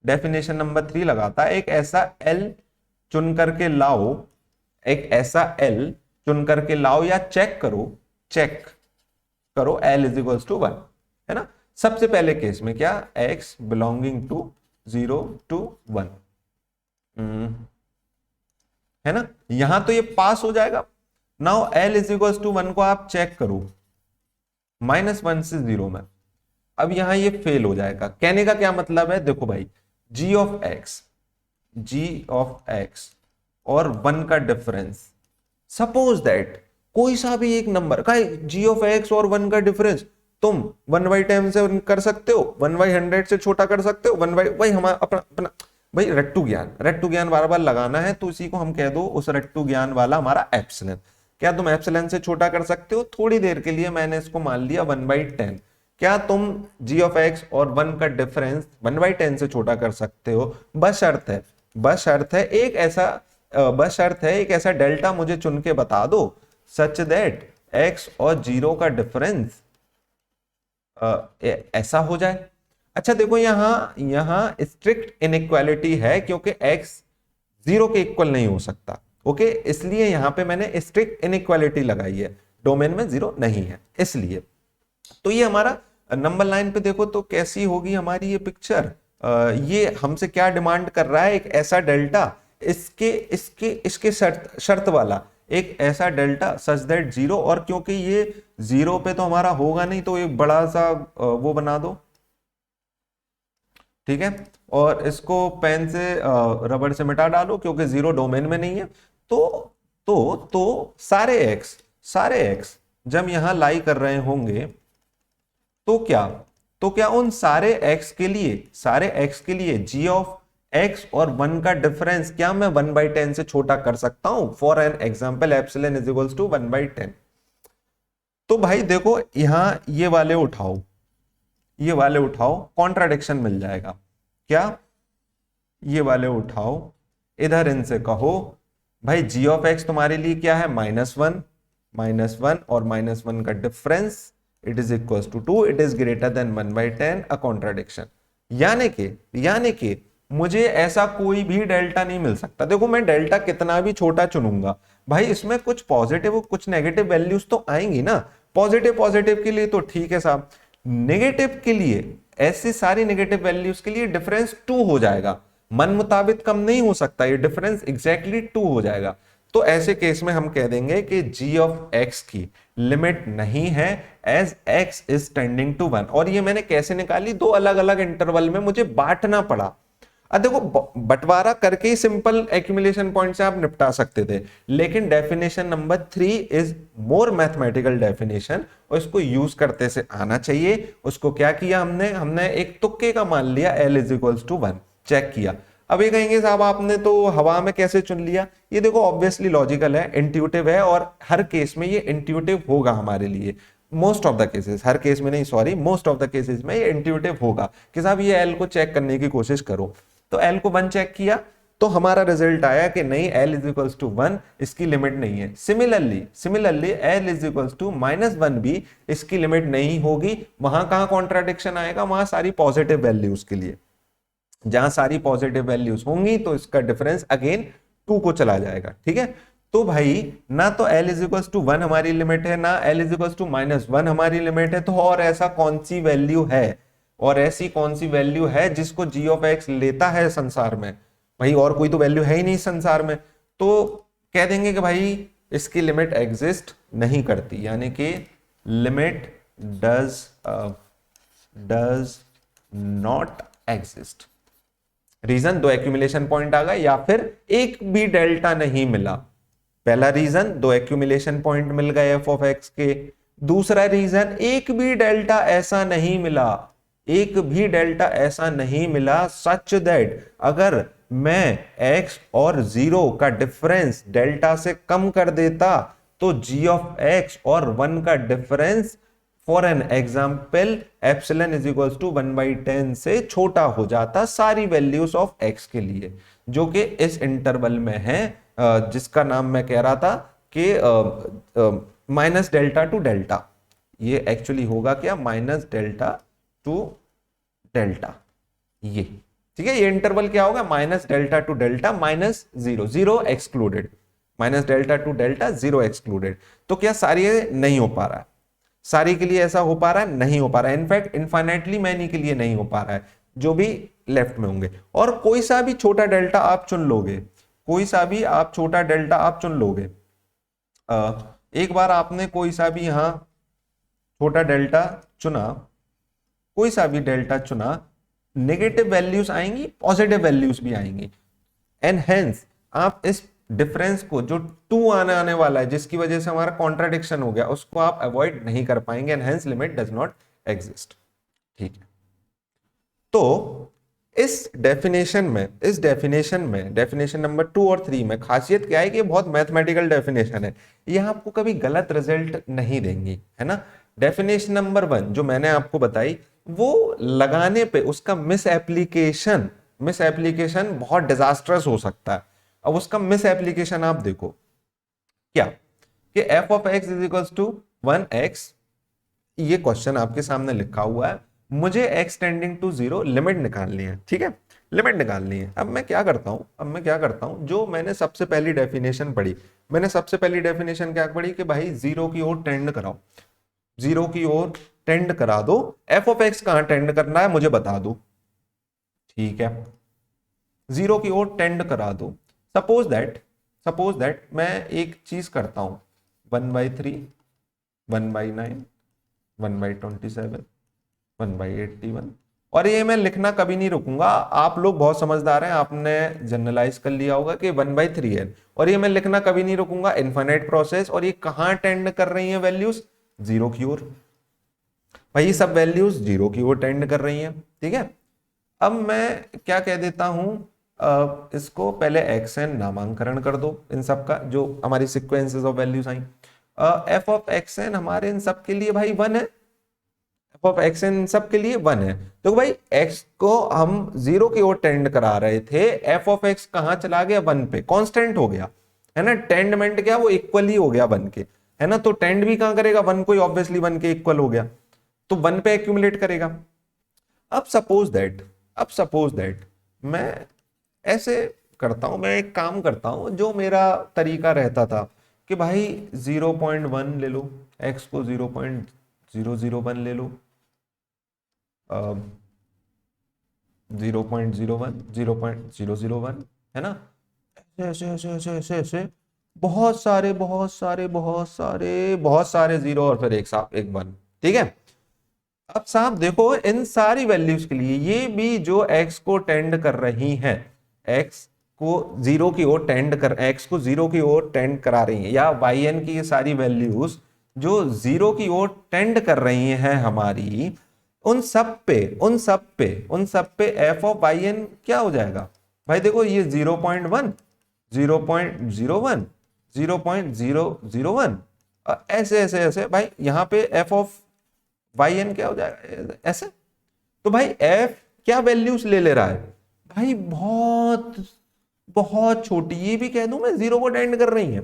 डेफिनेशन नंबर 3 लगाता, एक ऐसा L चुन करके लाओ, एक ऐसा L चुन करके लाओ, या चेक करो L इज इक्वल टू 1, है ना। सबसे पहले केस में क्या? x बिलोंगिंग टू 0 to 1, है ना। यहां तो ये पास हो जाएगा। Now L is equal to 1 को आप चेक करो -1 से 0 में, अब यहां ये फेल हो जाएगा। कहने का क्या मतलब है? देखो भाई g ऑफ x और 1 का डिफरेंस, सपोज दैट कोई सा भी एक नंबर का g ऑफ x और 1 का डिफरेंस तुम 1/10 से कर सकते हो, 1/100 से छोटा कर सकते हो, 1/, भाई हमारा अपना भाई रट्टू ज्ञान बार बार लगाना है, तो इसी को हम कह दो उस रट्टू ज्ञान वाला हमारा एप्सिलॉन। क्या तुम एप्सिलॉन से छोटा कर सकते हो? थोड़ी देर के लिए मैंने इसको मान लिया 1/10। क्या तुम g ऑफ x और 1 का डिफरेंस 1/10 से छोटा कर सकते हो? बस शर्त है एक ऐसा डेल्टा मुझे चुन के बता दो सच दैट x और 0 का डिफरेंस ऐसा हो जाए। अच्छा देखो यहां स्ट्रिक्ट इनइक्वालिटी है क्योंकि x 0 के इक्वल नहीं हो सकता। ओके, इसलिए यहां पे मैंने स्ट्रिक्ट इनइक्वालिटी लगाई है, डोमेन में 0 नहीं है इसलिए। तो ये हमारा नंबर लाइन पे देखो तो कैसी होगी हमारी ये पिक्चर। ये हमसे क्या डिमांड कर रहा है? एक ऐसा डेल्टा, इसके शर्त वाला एक ऐसा डेल्टा सच दैट 0, और क्योंकि ये 0 पे तो हमारा होगा नहीं, तो एक बड़ा सा वो बना दो, ठीक है, और इसको पेन से रबड़ से मिटा डालो क्योंकि 0 डोमेन में नहीं है। तो सारे x जब यहां लाई कर रहे होंगे तो क्या उन सारे x के लिए g ऑफ x और 1 का डिफरेंस क्या मैं 1/10 से छोटा कर सकता हूं? For an example epsilon is equals to 1/10। तो भाई देखो यहां ये वाले उठाओ, कॉन्ट्राडिक्शन मिल जाएगा। क्या? ये वाले उठाओ, इधर इनसे कहो भाई g ऑफ x तुम्हारे लिए क्या है? -1 और -1 का difference it is equal to 2, it is greater than 1/10, a contradiction. यानी कि मुझे ऐसा कोई भी डेल्टा नहीं मिल सकता। देखो मैं डेल्टा कितना भी छोटा चुनूंगा भाई, इसमें कुछ पॉजिटिव और कुछ नेगेटिव वैल्यूज तो आएंगी ना। पॉजिटिव के लिए तो ठीक है साहब, नेगेटिव के लिए, ऐसी सारी नेगेटिव वैल्यूज के लिए डिफरेंस 2 हो जाएगा। मन मुताबिक कम नहीं हो सकता, ये डिफरेंस एग्जैक्टली 2 हो जाएगा। तो ऐसे केस में हम कह देंगे कि g ऑफ x की लिमिट नहीं है as x is tending to 1। और ये मैंने कैसे निकाली? दो अलग अलग इंटरवल में मुझे बांटना पड़ा। अब देखो बंटवारा करके ही सिंपल एक्यूमुलेशन पॉइंट से आप निपटा सकते थे, लेकिन definition number 3 is more mathematical definition, और इसको यूज करते से आना चाहिए। उसको क्या किया हमने एक तुक्के का मान लिया L is equals to 1, check किया। अब ये कहेंगे साहब आपने तो हवा में कैसे चुन लिया? ये देखो ऑब्वियसली लॉजिकल है, इंट्यूटिव है, और हर केस में ये इंट्यूटिव होगा हमारे लिए। Most of the cases, her case में नहीं, sorry, most of the cases में ये इंट्यूटिव होगा कि साहब ये L को चेक करने की कोशिश करो। तो L को 1 चेक किया, तो हमारा रिजल्ट आया कि नहीं l इज इक्वल्स टू 1 इसकी लिमिट नहीं है। Similarly l is equals to -1 भी इसकी लिमिट नहीं होगी। वहां कहां कॉन्ट्राडिक्शन आएगा, वहां सारी पॉजिटिव वैल्यूज के लिए, जहां सारी पॉजिटिव वैल्यूज होंगी तो इसका डिफरेंस अगेन 2 को चला जाएगा। ठीक है, तो भाई ना तो l इज इक्वल्स टू 1 हमारी लिमिट है, ना l इज इक्वल्स टू -1 हमारी लिमिट है। तो और ऐसा कौन सी वैल्यू है, और ऐसी कौन सी वैल्यू है जिसको g ऑफ x लेता है संसार में? भाई और कोई तो वैल्यू है ही नहीं संसार में, तो कह देंगे कि भाई इसकी लिमिट एग्जिस्ट नहीं करती, यानी कि limit does not exist. Reason, दो एक्यूमुलेशन पॉइंट आ गए या फिर एक भी डेल्टा नहीं मिला। पहला रीजन, दो एक्यूमुलेशन पॉइंट मिल गए एफ ऑफ एक्स के। दूसरा रीजन, एक भी डेल्टा ऐसा नहीं मिला, एक भी डेल्टा ऐसा नहीं मिला सच दैट अगर मैं x और 0 का डिफरेंस डेल्टा से कम कर देता तो g ऑफ x और 1 का difference for an example epsilon is equals to 1/10 से छोटा हो जाता सारी वैल्यूज ऑफ x के लिए, जो कि इस इंटरवल में है, जिसका नाम मैं कह रहा था कि माइनस डेल्टा टू डेल्टा। ये एक्चुअली होगा क्या, माइनस डेल्टा टू डेल्टा, ये ठीक है। ये इंटरवल क्या होगा, minus delta two delta -0, 0 excluded, minus delta two delta 0 excluded. तो क्या सारी नहीं हो पा रहा है, सारी के लिए ऐसा हो पा रहा है, नहीं हो पा रहा है। इनफैक्ट इनफाइनाइटली मैनी के लिए नहीं हो पा रहा है, जो भी लेफ्ट में होंगे। और कोई सा भी छोटा डेल्टा आप चुन लोगे, कोई सा भी आप छोटा डेल्टा आप चुन लोगे। एक बार आपने कोई सा भी यहां छोटा डेल्टा चुना, कोई सा भी डेल्टा चुना, नेगेटिव वैल्यूज आएंगी, पॉजिटिव वैल्यूज भी आएंगी, एंड हेंस आप इस डिफरेंस को जो 2 आने वाला है, जिसकी वजह से हमारा कॉन्ट्राडिक्शन हो गया, उसको आप अवॉइड नहीं कर पाएंगे, and hence limit does not exist. ठीक है, तो इस डेफिनेशन में डेफिनेशन नंबर 2 और 3 में खासियत क्या है कि बहुत मैथमेटिकल डेफिनेशन है, यह आपको कभी गलत रिजल्ट नहीं देंगी, है ना। डेफिनेशन नंबर 1 जो मैंने आपको बताई, वो लगाने पे उसका मिस एप्लीकेशन बहुत डिजास्ट्रस हो सकता है। अब उसका मिस एप्लीकेशन आप देखो क्या, कि f of x is equals to 1x, ये क्वेश्चन आपके सामने लिखा हुआ है, मुझे x टेंडिंग टू 0 लिमिट निकालनी है। ठीक है, लिमिट निकालनी है। अब मैं क्या करता हूं, जो मैंने सबसे पहली डेफिनेशन पढ़ी, मैंने सबसे पहली डेफिनेशन क्या पढ़ी कि भाई 0 की ओर टेंड कराओ, 0 की ओर टेंड करा दो। f ऑफ x कहां टेंड करना है मुझे बता दो, ठीक है, 0 की ओर टेंड करा दो। सपोज दैट मैं एक चीज करता हूं, 1/3, 1/9, 1/27, 1/81, और ये मैं लिखना कभी नहीं रुकूंगा। आप लोग बहुत समझदार हैं, आपने जनरलाइज कर लिया होगा कि 1/3 है, और ये मैं लिखना कभी नहीं रुकूंगा, इनफाइनाइट प्रोसेस। और ये कहां टेंड कर रही है वैल्यूज, 0 की ओर। भाई ये सब वैल्यूज 0 की ओर टेंड कर रही हैं, ठीक है। अब मैं क्या कह देता हूं, इसको पहले xn नामांकरण कर दो इन सब का, जो हमारी sequences of values I. f of xn हमारे इन सब के लिए भाई 1 है, f ऑफ xn इन सब के लिए 1 है। तो भाई x को हम 0 की ओर टेंड करा रहे थे, f ऑफ x कहां चला गया, 1 पे, कांस्टेंट हो गया, है ना। टेंडमेंट क्या, वो इक्वल ही हो गया 1 के, है ना। तो टेंड भी कहां करेगा, 1 को ही, ऑब्वियसली 1 के इक्वल हो गया, तो 1 पे एक्यूमुलेट करेगा। अब सपोज दैट मैं ऐसे करता हूं, मैं एक काम करता हूं जो मेरा तरीका रहता था कि भाई 0.1 ले लो, x को 0.001 ले लो, 0.01, 0.001, है ना। ऐसे बहुत सारे जीरो और फिर एक 1, ठीक है। अब साहब देखो, इन सारी वैल्यूज के लिए ये भी जो x को टेंड कर रही हैं, x को 0 की ओर टेंड करा रही हैं, या yn की ये सारी वैल्यूज जो 0 की ओर टेंड कर रही हैं हमारी, उन सब पे f ऑफ yn क्या हो जाएगा भाई। देखो ये 0.1, 0.01, 0.001, ऐसे भाई यहां पे f ऑफ yn क्या हो जाएगा, ऐसे। तो भाई f क्या वैल्यूज ले रहा है भाई, बहुत बहुत छोटी, ये भी कह दूं मैं जीरो को टेंड कर रही है।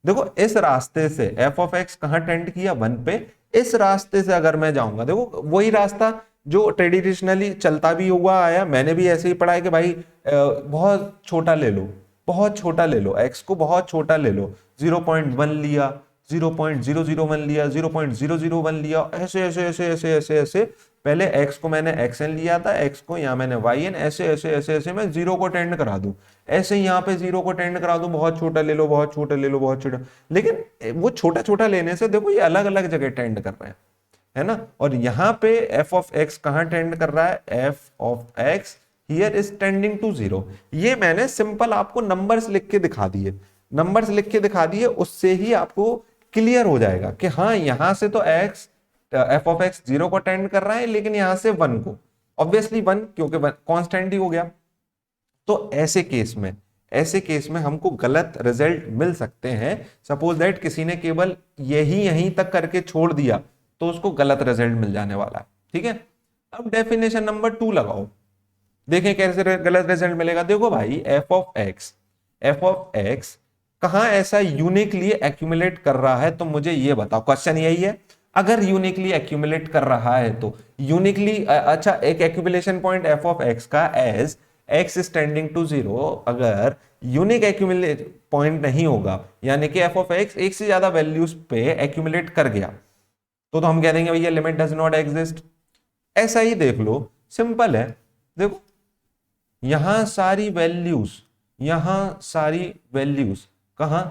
देखो इस रास्ते से एफ ऑफ एक्स कहां टेंड किया, 1 पे। इस रास्ते से अगर मैं जाऊंगा, देखो वही रास्ता जो ट्रेडिशनली चलता भी हुआ आया, मैंने भी ऐसे ही पढ़ा है कि भाई बहुत छोटा ले लो, बहुत छोटा ले लो, एक्स को बहुत छोटा ले लो, 0.1 लिया, 0.001 लिया, 0.001 लिया, ऐसे ऐसे ऐसे ऐसे ऐसे ऐसे। पहले x को मैंने xn लिया था, x को यहाँ मैंने yn, ऐसे ऐसे ऐसे ऐसे मैं जीरो को टेंड करा दूं, ऐसे यहाँ पे जीरो को टेंड करा दूं, बहुत छोटा ले लो, बहुत छोटा ले लो, बहुत छोटा। लेकिन वो छोटा छोटा लेने से देखो ये अलग अलग जगह टेंड कर रहे हैं, है ना। और यहाँ पे f ऑफ x कहाँ टेंड कर रहा है, f of x here is tending to zero. ये मैंने सिंपल आपको नंबर्स लिख के दिखा दिए, नंबर्स लिख के दिखा दिए, उससे ही आपको क्लियर हो जाएगा कि हाँ यहां से तो x F of x zero को टेंड कर रहा है, लेकिन यहां से 1 को, ऑब्वियसली 1 क्योंकि कांस्टेंट ही हो गया। तो ऐसे केस में हमको गलत रिजल्ट मिल सकते हैं। सपोज दैट किसी ने केवल यहीं तक करके छोड़ दिया तो उसको गलत रिजल्ट मिल जाने वाला है, ठीक है। अब डेफिनेशन नंबर 2 लगाओ, देखें कैसे गलत रिजल्ट मिलेगा। देखो भाई एफ ऑफ एक्स कहां ऐसा यूनिकली एक्यूमुलेट कर रहा है, तो मुझे ये बताओ, क्वेश्चन यही है। अगर यूनिकली एक्यूमुलेट कर रहा है तो यूनिकली, अच्छा एक accumulation point F of X का as X is tending to zero, अगर यूनिक एक्यूमुलेट पॉइंट नहीं होगा, यानी कि एफ ऑफ एक्स एक से ज्यादा वैल्यूज पे एक्यूमुलेट कर गया, तो हम कह देंगे भैया लिमिट डज नॉट एग्जिस्ट। ऐसा ही देख लो, सिंपल है। देखो यहां सारी वैल्यूज कहां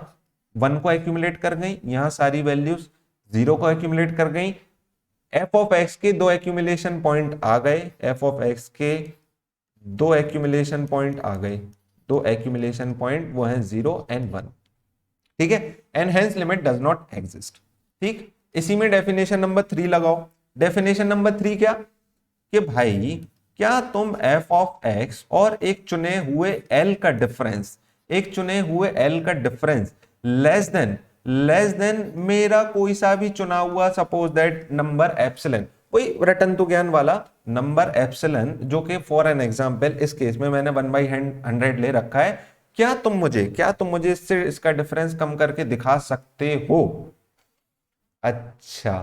1 को एक्यूमुलेट कर गई, यहां सारी वैल्यूज 0 को एक्यूमुलेट कर गई। एफ ऑफ एक्स के 2 एक्यूमुलेशन पॉइंट आ गए, एफ ऑफ एक्स के 2 एक्यूमुलेशन पॉइंट आ गए, 2 एक्यूमुलेशन पॉइंट वो है 0 एंड 1, ठीक है। And hence limit does not exist, ठीक। इसी में डेफिनेशन नंबर 3 लगाओ। डेफिनेशन नंबर 3 क्या, कि भाई क्या तुम एफ ऑफ एक्स और एक चुने हुए एल का डिफरेंस, लेस देन मेरा कोई सा भी चुना हुआ, सपोज दैट नंबर एप्सिलन, वही रटन तो ज्ञान वाला नंबर एप्सिलन, जो कि फॉर एन एग्जांपल इस केस में मैंने 1/100 ले रखा है, क्या तुम मुझे इससे इसका डिफरेंस कम करके दिखा सकते हो। अच्छा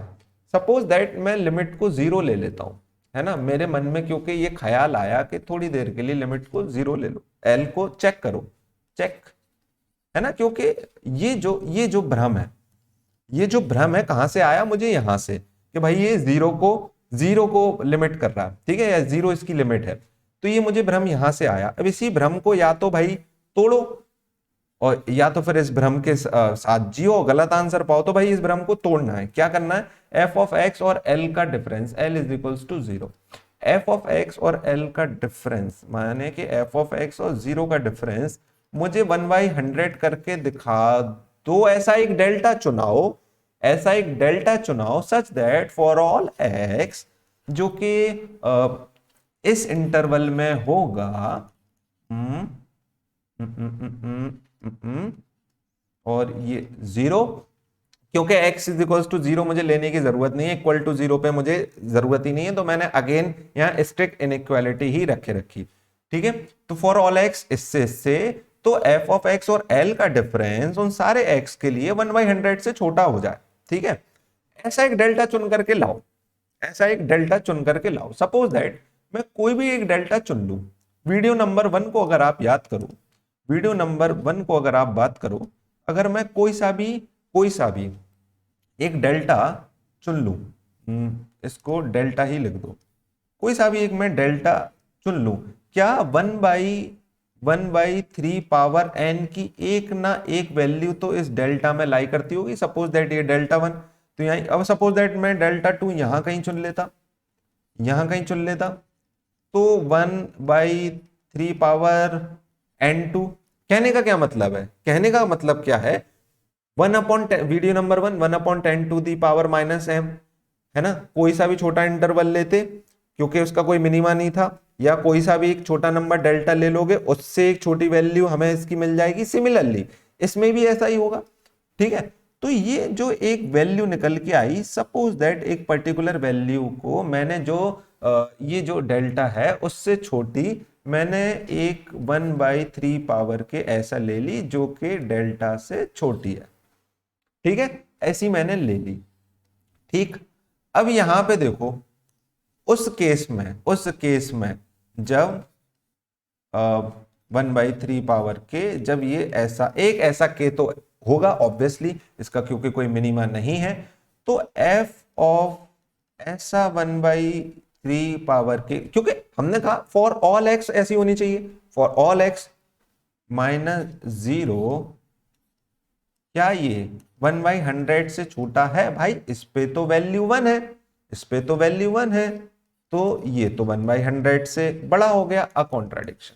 सपोज दैट मैं लिमिट को 0 ले लेता हूं, है ना, मेरे मन में क्योंकि ये ख्याल आया कि थोड़ी देर के लिए लिमिट को 0 ले लो, एल को चेक करो, चेक, है ना, क्योंकि ये जो भ्रम है कहां से आया, मुझे यहां से, कि भाई ये जीरो को लिमिट कर रहा है, ठीक है, या 0 इसकी लिमिट है, तो ये मुझे भ्रम यहां से आया। अब इसी भ्रम को या तो भाई तोड़ो, और या तो फिर इस भ्रम के साथ जियो, गलत आंसर पाओ, तो भाई इस भ्रम को तोड़ना है। क्या करना है, एफ ऑफ एक्स और एल का difference, L is equals to 0, F of x और एल का डिफरेंस, माने कि एफ ऑफ एक्स और 0 का डिफरेंस मुझे 1/100 करके दिखा दो। ऐसा एक डेल्टा चुनाओ such that for all X, जो कि इस इंटरवल में होगा और ये 0, क्योंकि x इज इक्वल टू 0 मुझे लेने की जरूरत नहीं है, इक्वल टू 0 पे मुझे जरूरत ही नहीं है, तो मैंने अगेन यहाँ स्ट्रिक्ट इनइक्वालिटी ही रखी, ठीक है। तो फॉर ऑल x इससे तो f ऑफ x और l का डिफरेंस उन सारे x के लिए 1/100 से छोटा हो जाए, ठीक है। ऐसा एक डेल्टा चुन करके लाओ, सपोज दैट मैं कोई भी एक डेल्टा चुन लू। वीडियो नंबर 1 को अगर आप याद करो, अगर मैं कोई सा भी एक डेल्टा चुन लू, इसको डेल्टा ही लिख दो, कोई सा भी एक मैं डेल्टा चुन लू, क्या 1/3 पावर n की एक ना एक वैल्यू तो इस डेल्टा में लाई करती होगी। सपोज दैट ये डेल्टा 1, तो यहां, अब सपोज दैट मैं डेल्टा 2 यहां कहीं चुन लेता, तो 1/3 पावर n2, कहने का क्या मतलब है, video number 1 1/10 to the power -m, है ना। कोई सा भी छोटा इंटरवल लेते, क्योंकि उसका कोई मिनिमा नहीं था, या कोई सा भी एक छोटा नंबर डेल्टा ले लोगे, उससे एक छोटी वैल्यू हमें इसकी मिल जाएगी। सिमिलरली इसमें भी ऐसा ही होगा, ठीक है। तो ये जो एक वैल्यू निकल के आई, सपोज दैट एक पर्टिकुलर वैल्यू को मैंने ये जो डेल्टा है उससे छोटी मैंने एक 1/3 पावर के ऐसा ले ली जो कि डेल्टा से छोटी है, ठीक है, ऐसी मैंने ले ली। ठीक, अब यहां पे देखो, उस केस में जब 1/3 पावर के, जब ये ऐसा एक ऐसा के तो होगा ऑब्वियसली इसका, क्योंकि कोई मिनिमा नहीं है, तो एफ ऑफ ऐसा 1/3 पावर के, क्योंकि हमने कहा फॉर ऑल एक्स ऐसी होनी चाहिए, फॉर ऑल एक्स -0, क्या ये 1/100 से छोटा है? भाई इस पे तो वैल्यू 1 है, इस पे तो वैल्यू 1 है, तो ये तो 1/100 से बड़ा हो गया। अ कॉन्ट्राडिक्शन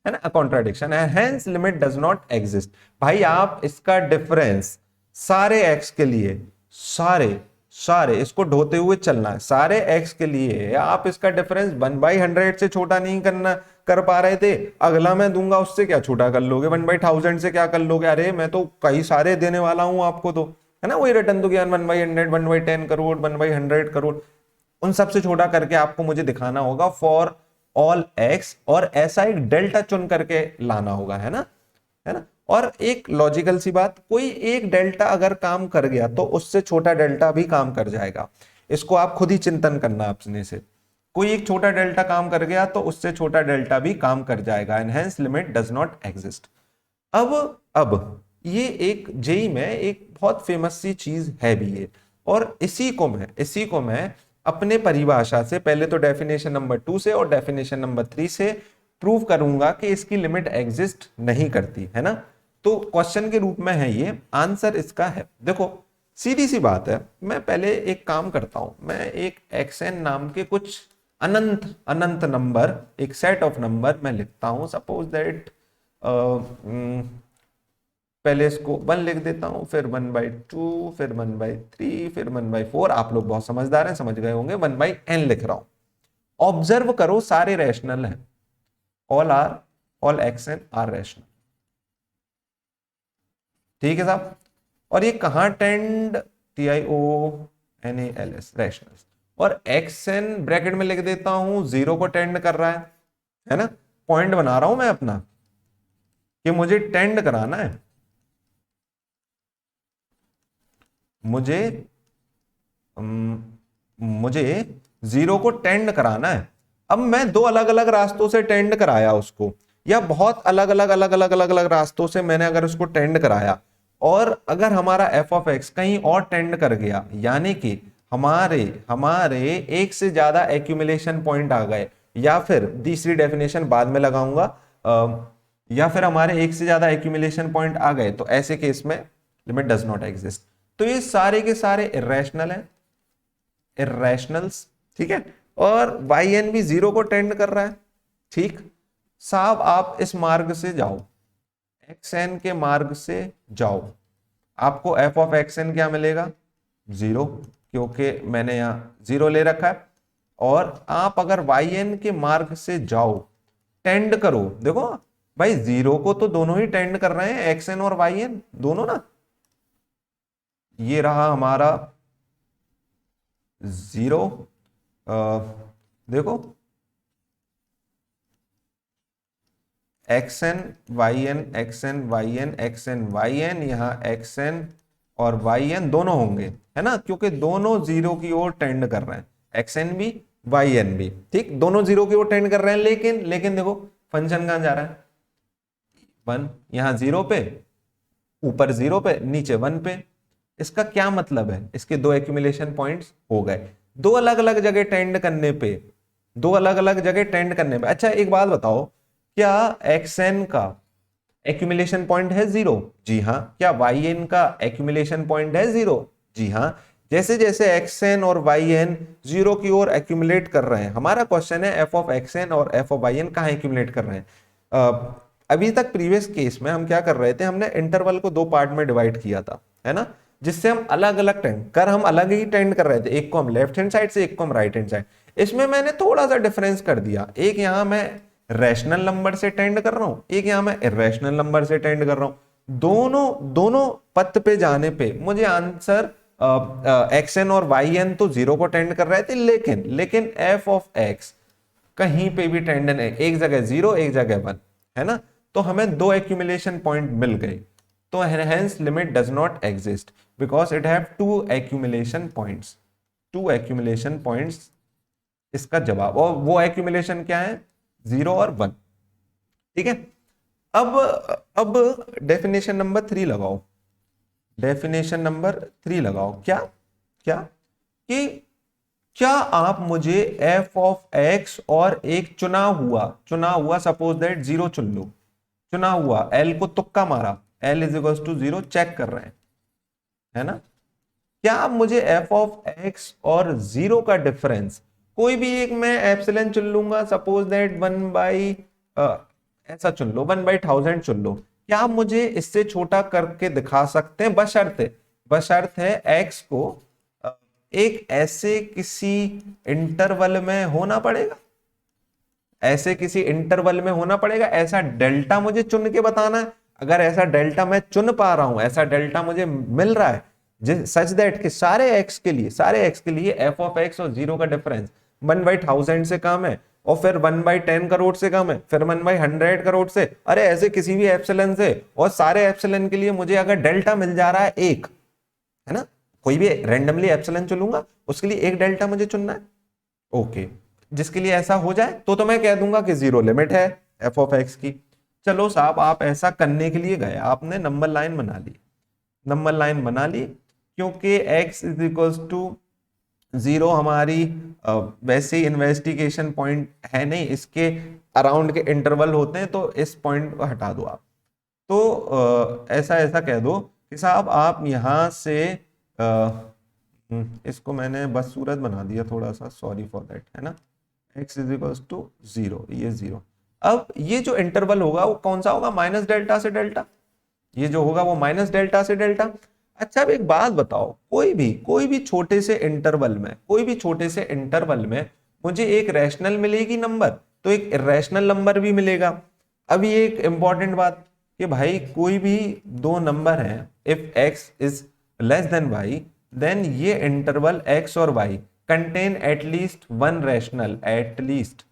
है ना, अ कॉन्ट्राडिक्शन है, hence limit does not exist. भाई आप इसका डिफरेंस सारे एक्स के लिए, सारे इसको ढोते हुए चलना है, सारे एक्स के लिए आप इसका डिफरेंस 1/100 से छोटा नहीं कर पा रहे थे, अगला मैं दूंगा उससे क्या छोटा कर लोगे, 1/1000 से क्या कर लोगे? अरे मैं तो कई सारे देने वाला हूं आपको, तो है ना, वही रिटर्न तो ज्ञान 1/100, 1/10 करोड़, 1/100 करोड़, उन सबसे छोटा करके आपको मुझे दिखाना होगा फॉर ऑल एक्स, और ऐसा एक डेल्टा चुन करके लाना होगा, है ना, है ना। और एक लॉजिकल सी बात, कोई एक डेल्टा अगर काम कर गया तो उससे छोटा डेल्टा भी काम कर जाएगा, इसको आप खुद ही चिंतन करना अपने से। कोई एक छोटा डेल्टा काम कर गया तो उससे छोटा डेल्टा भी काम कर जाएगा, and hence limit does not exist. अब ये एक जेई में एक बहुत फेमस सी चीज है भी ये, और इसी को मैं अपने परिभाषा से, पहले तो डेफिनेशन नंबर 2 से और डेफिनेशन नंबर 3 से प्रूव करूंगा कि इसकी लिमिट एग्जिस्ट नहीं करती, है ना। तो क्वेश्चन के रूप में है ये, आंसर इसका है, देखो सीधी सी बात है, मैं पहले एक काम करता हूं, मैं एक xn नाम के कुछ अनंत नंबर, एक सेट ऑफ नंबर मैं लिखता हूं, सपोज दैट पहले इसको 1 लिख देता हूं, फिर 1/2, फिर 1/3, फिर 1/4, आप लोग बहुत समझदार हैं, समझ गए होंगे, 1/n लिख रहा हूं। ऑब्जर्व करो सारे रैशनल हैं, ऑल xn आर रैशनल, ठीक है साहब। और ये कहां टेंड, TIONALS रैशनल, और xn ब्रैकेट में लिख देता हूं, 0 को टेंड कर रहा है ना, पॉइंट बना रहा हूं मैं अपना कि मुझे टेंड कराना है, मुझे 0 को टेंड कराना है। अब मैं दो अलग अलग रास्तों से टेंड कराया उसको, या बहुत अलग अलग रास्तों से मैंने अगर उसको टेंड कराया, और अगर हमारा f ऑफ x कहीं और टेंड कर गया, यानी कि हमारे एक से ज्यादा एक्यूमुलेशन पॉइंट आ गए, या फिर तीसरी डेफिनेशन बाद में लगाऊंगा, या फिर हमारे एक से ज्यादा एक्यूमुलेशन पॉइंट आ गए, तो ऐसे केस में लिमिट डज नॉट एग्जिस्ट। तो ये सारे के सारे इर्रेशनल हैं, इर्रेशनल्स, ठीक है, और yn भी 0 को टेंड कर रहा है, ठीक साहब। आप इस मार्ग से जाओ, xn के मार्ग से जाओ, आपको f ऑफ xn क्या मिलेगा? 0, क्योंकि मैंने यहां 0 ले रखा है। और आप अगर yn के मार्ग से जाओ, टेंड करो, देखो भाई 0 को तो दोनों ही टेंड कर रहे हैं, xn और yn दोनों ना, ये रहा हमारा 0, देखो xn yn, यहां xn और yn दोनों होंगे, है ना, क्योंकि दोनों 0 की ओर टेंड कर रहे हैं, xn भी yn भी, ठीक, दोनों 0 की ओर टेंड कर रहे हैं, लेकिन देखो फंक्शन कहां जा रहा है? 1, यहां 0 पे, ऊपर 0 पे, नीचे 1 पे। इसका क्या मतलब है? इसके दो एक्यूमुलेशन पॉइंट्स हो गए, दो अलग अलग जगह टेंड करने पे, अच्छा एक बात बताओ, क्या xn का एक्यूमुलेशन पॉइंट है 0? जी हाँ। क्या yn का एक्यूमुलेशन पॉइंट है 0? जी हाँ। जैसे जैसे xn और yn 0 की ओर एक्यूमुलेट कर रहे हैं, हमारा क्वेश्चन है f ऑफ xn और f ऑफ yn कहां एक्यूमुलेट कर रहे हैं। अभी तक प्रीवियस केस में हम क्या कर रहे थे, हमने इंटरवल को दो पार्ट में डिवाइड किया था, है ना, जिससे हम अलग अलग हम अलग ही टेंड कर रहे थे, एक को हम लेफ्ट हैंड साइड से, एक को हम राइट हैंड साइड। इसमें मैंने थोड़ा सा डिफरेंस कर दिया, एक यहां मैं रैशनल नंबर से टेंड कर रहा हूं, एक यहां मैं इर्रेशनल नंबर से टेंड कर रहा हूं। दोनों पथ पे जाने पे मुझे आंसर एक्स एन और वाई एन तो जीरो को टेंड कर रहे थे, लेकिन एफ ऑफ एक्स कहीं पे भी टेंड नहीं, एक जगह जीरो एक जगह वन, है ना। तो हमें दो एक्यूमुलेशन पॉइंट मिल गए, तो hence limit does not exist because it have two accumulation points, two accumulation points इसका जवाब। और वो एक्यूमुलेशन क्या है, जीरो और वन, ठीक है। अब डेफिनेशन नंबर 3 लगाओ, डेफिनेशन नंबर 3 लगाओ। क्या क्या कि क्या आप मुझे एफ ऑफ एक्स और एक चुना हुआ सपोज दैट जीरो चुन लो, चुना हुआ एल को तुक्का मारा, L is equal to zero check कर रहे हैं, है ना। क्या आप मुझे एफ ऑफ एक्स और जीरो का डिफरेंस, कोई भी एक मैं एप्सिलॉन चुन लूंगा, सपोज दैट 1/, ऐसा चुन लो, 1/1000 चुन लो, क्या आप मुझे इससे छोटा करके दिखा सकते हैं, बशर्ते एक्स को एक ऐसे किसी इंटरवल में होना पड़ेगा, ऐसे किसी इंटरवल में होना पड़ेगा, ऐसा डेल्टा मुझे चुन के बताना है। अगर ऐसा डेल्टा मैं चुन पा रहा हूं, ऐसा डेल्टा मुझे मिल रहा है सच दैट कि सारे एक्स के लिए एफ ऑफ एक्स और जीरो का डिफरेंस 1/1000 से कम है, और फिर 1/10 करोड़ से कम है, फिर 1/100 करोड़ से, अरे ऐसे किसी भी एप्सिलॉन से, और सारे एप्सिलॉन के लिए मुझे अगर डेल्टा मिल जा रहा है एक, है ना, कोई भी रैंडमली एप्सिलॉन चुनूंगा, उसके लिए एक डेल्टा मुझे चुनना है, ओके। जिसके लिए ऐसा हो जाए तो मैं कह दूंगा कि जीरो लिमिट है एफ ऑफ एक्स की। चलो साहब, आप ऐसा करने के लिए गए, आपने नंबर लाइन बना ली, नंबर लाइन बना ली, क्योंकि x is equals to zero हमारी वैसे ही इन्वेस्टिगेशन पॉइंट है नहीं, इसके अराउंड के इंटरवल होते हैं, तो इस पॉइंट को हटा दो आप। तो ऐसा कह दो कि साहब आप यहां से इसको मैंने बस सूरत बना दिया थोड़ा सा, सॉरी फॉर दैट, है ना। x is equals to zero, ये जीरो। अब ये जो इंटरवल होगा वो कौन सा होगा, माइनस डेल्टा से डेल्टा, ये जो होगा वो माइनस डेल्टा से डेल्टा। अच्छा, अब एक बात बताओ, कोई भी छोटे से इंटरवल में मुझे एक रैशनल मिलेगी नंबर, तो एक इरेशनल नंबर भी मिलेगा। अब ये एक इंपॉर्टेंट बात कि भाई कोई भी दो नंबर है, if x is less than y, then ये इंटरवल x और y contain at least one rational, at least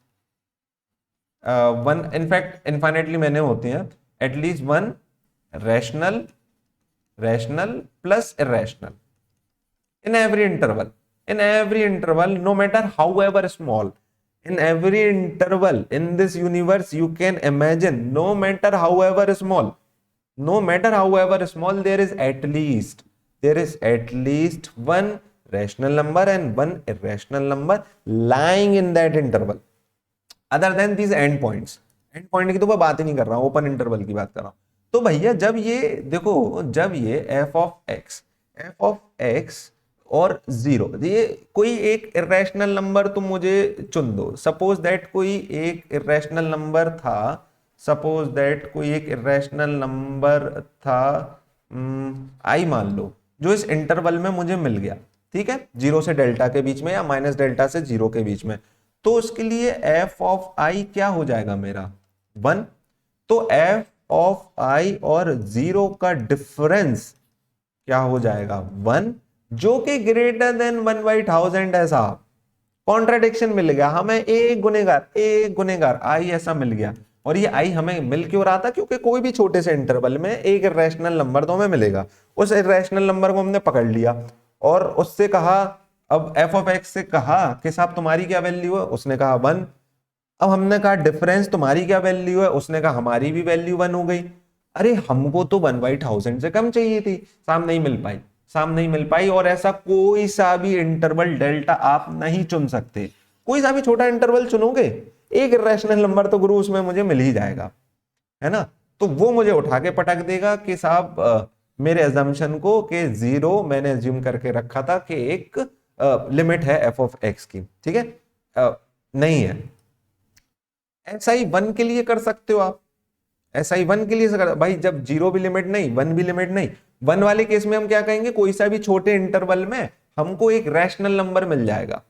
one, in fact infinitely मैंने होते हैं, at least one rational plus irrational in every interval, no matter however small, in every interval in this universe you can imagine, no matter however small, there is at least one rational number and one irrational number lying in that interval, other than these end points की तो मैं बात ही नहीं कर रहा हूं, open interval की बात कर रहा हूं। तो भैया जब ये देखो, जब ये एफ ऑफ एक्स और जीरो, ये कोई एक इरेशनल नंबर तुम मुझे चुन दो, सपोज दैट कोई एक इरेशनल नंबर था, आई मान लो, जो इस इंटरवल में मुझे मिल गया, ठीक है, जीरो से डेल्टा के बीच में या माइनस डेल्टा से जीरो के बीच में, तो उसके लिए एफ ऑफ आई क्या हो जाएगा मेरा, वन। तो एफ ऑफ आई और जीरो का डिफरेंस क्या हो जाएगा, वन, जो कि ग्रेटर देन 1/1000 है साहब। कॉन्ट्राडिक्शन मिल गया हमें, एक गुनेगार आई ऐसा मिल गया, और ये आई हमें मिल क्यों रहा था, क्योंकि कोई भी छोटे से इंटरवल में एक इरेशनल नंबर तो हमें मिलेगा, उस इरेशनल नंबर को हमने पकड़ लिया और उससे कहा, अब एफ ऑफ एक्स से कहा कि साहब तुम्हारी क्या वैल्यू है, उसने कहा वन। अब हमने कहा डिफरेंस तुम्हारी क्या वैल्यू है, उसने कहा हमारी भी वैल्यू वन हो गई। अरे हमको तो 1/1000 से कम चाहिए थी, साम नहीं मिल पाई, और ऐसा कोई सा भी इंटरवल डेल्टा आप नहीं चुन सकते, कोई सा भी छोटा इंटरवल चुनोगे, एक इरेशनल नंबर तो गुरु उसमें मुझे मिल ही जाएगा, है ना। तो वो मुझे उठा के पटक देगा कि साहब मेरे अजम्पशन को कि जीरो मैंने अज्यूम करके रखा था कि एक लिमिट है एफ ऑफ एक्स की, ठीक है, नहीं है। ऐसा ही वन के लिए कर सकते हो आप, ऐसा ही वन के लिए भाई जब जीरो भी लिमिट नहीं, वन भी लिमिट नहीं, वन वाले केस में हम क्या कहेंगे, कोई सा भी छोटे इंटरवल में हमको एक रैशनल नंबर मिल जाएगा,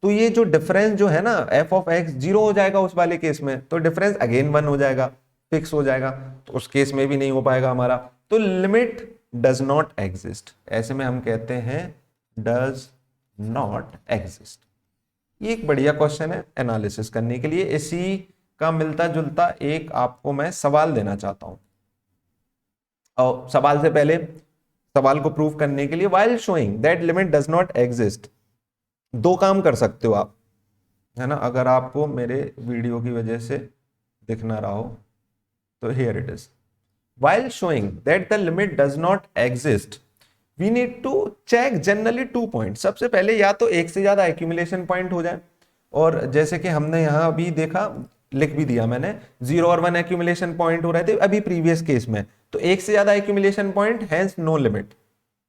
तो ये जो डिफरेंस जो है ना एफ ऑफ एक्स जीरो हो जाएगा उस वाले केस में, तो डिफरेंस अगेन वन हो जाएगा, फिक्स हो जाएगा, तो उस केस में भी नहीं हो पाएगा हमारा। तो लिमिट डज नॉट एग्जिस्ट, ऐसे में हम कहते हैं डज नॉट एग्जिस्ट। ये एक बढ़िया क्वेश्चन है एनालिसिस करने के लिए। इसी का मिलता जुलता एक आपको मैं सवाल देना चाहता हूं, और सवाल से पहले सवाल को प्रूव करने के लिए, while showing that limit does not exist, दो काम कर सकते हो आप, है ना। अगर आपको मेरे वीडियो की वजह से दिख ना रहा हो तो here it is, while showing that the limit does not exist we need to check generally 2 point. सबसे पहले या तो एक से ज्यादा एक्यूमुलेशन पॉइंट हो जाए, और जैसे कि हमने यहां अभी देखा, लिख भी दिया मैंने, 0 और 1 एक्यूमुलेशन पॉइंट हो रहे थे अभी प्रीवियस केस में, तो एक से ज्यादा accumulation point has no limit,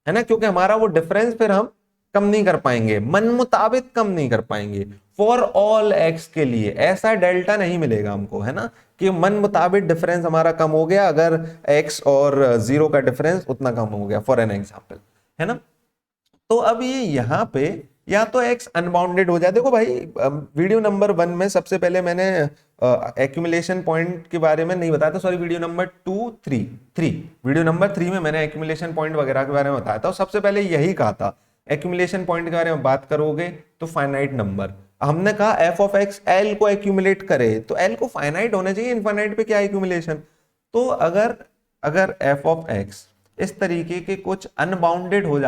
है ना, क्योंकि हमारा वो डिफरेंस फिर हम कम नहीं कर पाएंगे, मन मुताबिक कम नहीं कर पाएंगे। फॉर ऑल एक्स के लिए ऐसा डेल्टा नहीं मिलेगा हमको, है ना, कि मन मुताबिक डिफरेंस हमारा कम हो गया अगर एक्स और 0 का डिफरेंस उतना कम हो गया, फॉर एन एग्जांपल, है ना। तो अब ये यहाँ पे या तो x अनबाउंडेड हो जाए। देखो भाई, वीडियो नंबर 1 में सबसे पहले मैंने एक्यूमुलेशन पॉइंट के बारे में नहीं बताया था, sorry, video number 3 video number 3 में मैंने एक्यूमुलेशन पॉइंट वगैरह के बारे में बताया था, और सबसे पहले यही कहा था एक्यूमुलेशन पॉइंट के बारे में बात करोगे तो फाइनाइट नंबर, हमने कहा एफ ऑफ एक्स एल को एक्यूमुलेट करे तो एल को फाइनाइट होना चाहिए, इनफाइनाइट पे क्या एक्यूमुलेशन। तो अगर एफ ऑफ एक्स इस तरीके के कुछ अनबाउंडेड हो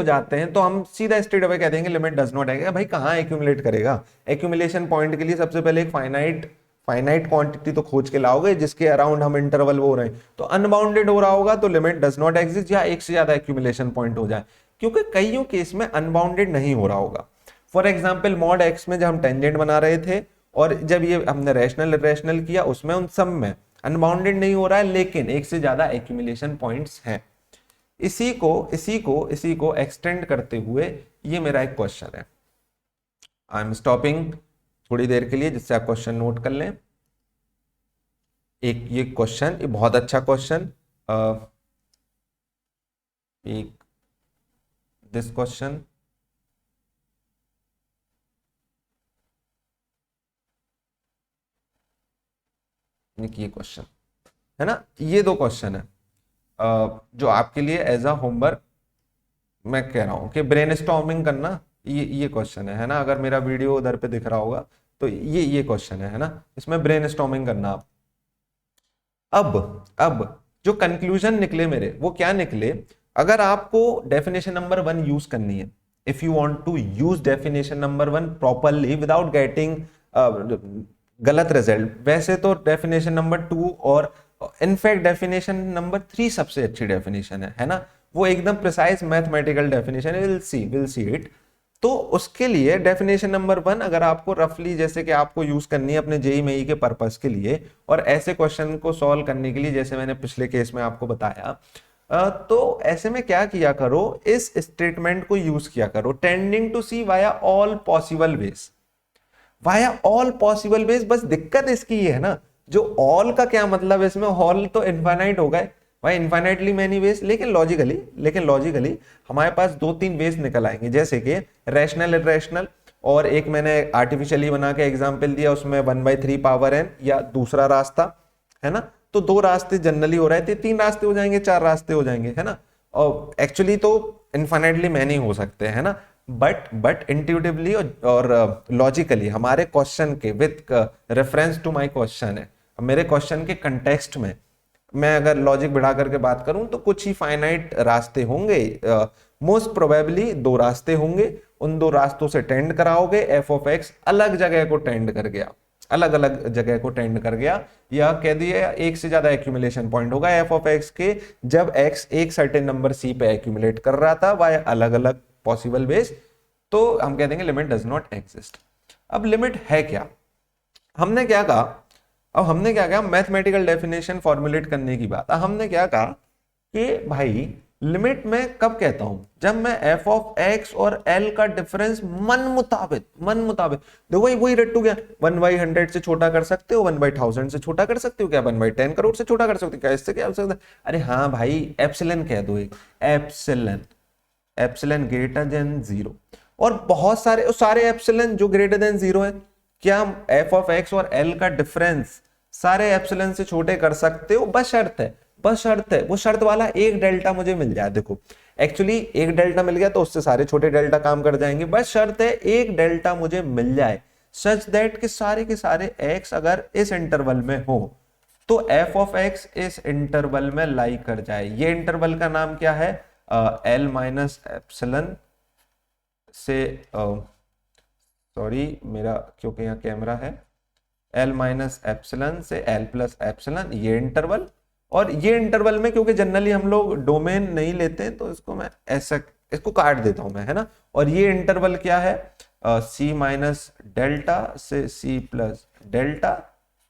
जाते हैं तो हम सीधा स्ट्रेट अवे कह देंगे लिमिट डज नॉट आएगा। भाई कहाँ एक्यूमुलेट करेगा, एक्यूमुलेशन पॉइंट के लिए सबसे पहले एक फाइनाइट क्वांटिटी तो खोज के लाओगे जिसके अराउंड हम इंटरवल हो रहे हैं, तो अनबाउंडेड हो रहा होगा तो लिमिट डज नॉट एग्जिस्ट, या एक से ज्यादा एक्यूमुलेशन पॉइंट हो जाए, क्योंकि कईयों केस में अनबाउंडेड नहीं हो रहा होगा। फॉर एग्जाम्पल मॉड एक्स में जब हम टेंजेंट बना रहे थे और जब ये हमने रैशनल इरेशनल किया उसमें उन सब में अनबाउंडेड नहीं हो रहा है, लेकिन एक से ज्यादा एक्यूमुलेशन पॉइंट्स हैं। इसी को एक्सटेंड करते हुए ये मेरा एक क्वेश्चन है, आई एम स्टॉपिंग थोड़ी देर के लिए जिससे आप क्वेश्चन नोट कर लें। एक ये क्वेश्चन, ये बहुत अच्छा क्वेश्चन, एक दिस क्वेश्चन, ये क्वेश्चन है ना, ये दो क्वेश्चन है जो आपके लिए एज अ होमवर्क मैं कह रहा हूं कि ब्रेनस्टॉर्मिंग करना। ये क्वेश्चन है ना, अगर मेरा वीडियो उधर पे दिख रहा होगा तो ये क्वेश्चन है ना, इसमें ब्रेनस्टॉर्मिंग करना आप। अब जो कंक्लूजन निकले मेरे वो क्या निकले, अगर आपको डेफिनेशन नंबर 1 यूज करनी है, if you want to use definition number 1 properly without getting गलत रिजल्ट, वैसे तो डेफिनेशन नंबर 2 और इनफैक्ट डेफिनेशन नंबर 3 सबसे अच्छी डेफिनेशन है ना, वो एकदम प्रिसाइज मैथमेटिकल डेफिनेशन है, विल सी इट। तो उसके लिए डेफिनेशन नंबर 1 अगर आपको रफली जैसे कि आपको यूज करनी है अपने जेई मेई के पर्पस के लिए और ऐसे क्वेश्चन को सॉल्व करने के लिए, जैसे मैंने पिछले केस में आपको बताया, तो ऐसे में क्या किया करो, इस स्टेटमेंट को यूज किया करो, tending to c via all possible ways, via all possible ways. बस दिक्कत इसकी है ना, जो ऑल का क्या मतलब है इसमें, ऑल तो इनफाइनाइट हो गए भाई, इनफाइनाइटली मैनी वेज, लेकिन लॉजिकली हमारे पास 2-3 वेज निकल आएंगे, जैसे कि रैशनल इरेशनल, और एक मैंने आर्टिफिशियली बना के एग्जांपल दिया उसमें 1/3 पावर n, या दूसरा रास्ता, है ना। तो 2 रास्ते जनरली हो रहे थे, 3 रास्ते हो जाएंगे, 4 रास्ते हो जाएंगे, है ना। और एक्चुअली तो इनफाइनाइटली मैनी हो सकते हैं ना, बट इंट्यूटिवली और लॉजिकली हमारे क्वेश्चन के with reference to my question है, मेरे क्वेश्चन के कंटेक्स्ट में मैं अगर लॉजिक बढ़ा करके बात करूं तो कुछ ही फाइनाइट रास्ते होंगे, मोस्ट प्रोबेबली 2 रास्ते होंगे, उन 2 रास्तों से टेंड कराओगे, एफ ऑफ एक्स अलग जगह को टेंड कर गया, अलग जगह को टेंड कर गया, या कह दिया एक से ज्यादा एक्यूमुलेशन पॉइंट होगा एफ ऑफ एक्स के, जब एक्स एक सर्टेन नंबर सी पे एक्यूमुलेट कर रहा था बाय अलग अलग पॉसिबल वेज, तो हम कह देंगे लिमिट डज नॉट एग्जिस्ट। अब लिमिट है क्या, हमने क्या कहा, मैथमेटिकल डेफिनेशन फॉर्मुलेट करने की बात। हमने क्या कहा कि भाई लिमिट में कब कहता हूं, जब मैं एफ ऑफ एक्स और एल का डिफरेंस मन मुताबिक देखो भाई वही रट्टू गया, 1/100 से छोटा कर सकते हो, 1/1000 से छोटा कर सकते हो, क्या 1/10 करोड़ से छोटा कर सकते हो, क्या इससे क्या हो सकता है। अरे हाँ भाई, एप्सिलॉन कह दो, एक एप्सिलॉन ग्रेटर देन 0, और बहुत सारे एप्सिलॉन जो ग्रेटर देन 0 है, क्या एफ ऑफ एक्स और एल का डिफरेंस सारे एप्सिलॉन से छोटे कर सकते हो, बशर्ते बस शर्त है, वो शर्त वाला एक डेल्टा मुझे मिल जाए। देखो एक्चुअली एक डेल्टा मिल गया तो उससे सारे छोटे डेल्टा काम कर जाएंगे, बस शर्त है एक डेल्टा मुझे मिल जाए सच दैट कि सारे के सारे एक्स अगर इस इंटरवल में हो तो एफ ऑफ एक्स इस इंटरवल में लाई कर जाए। ये इंटरवल का नाम क्या है? एल माइनस एप्सिलन से सॉरी मेरा क्योंकि यहाँ कैमरा है, एल माइनस एप्सिलन से एल प्लस एप्सिलन, ये इंटरवल। और ये इंटरवल में क्योंकि जनरली हम लोग डोमेन नहीं लेते तो इसको मैं ऐसा इसको काट देता हूं मैं, है ना। और ये इंटरवल क्या है? सी माइनस डेल्टा से c plus delta,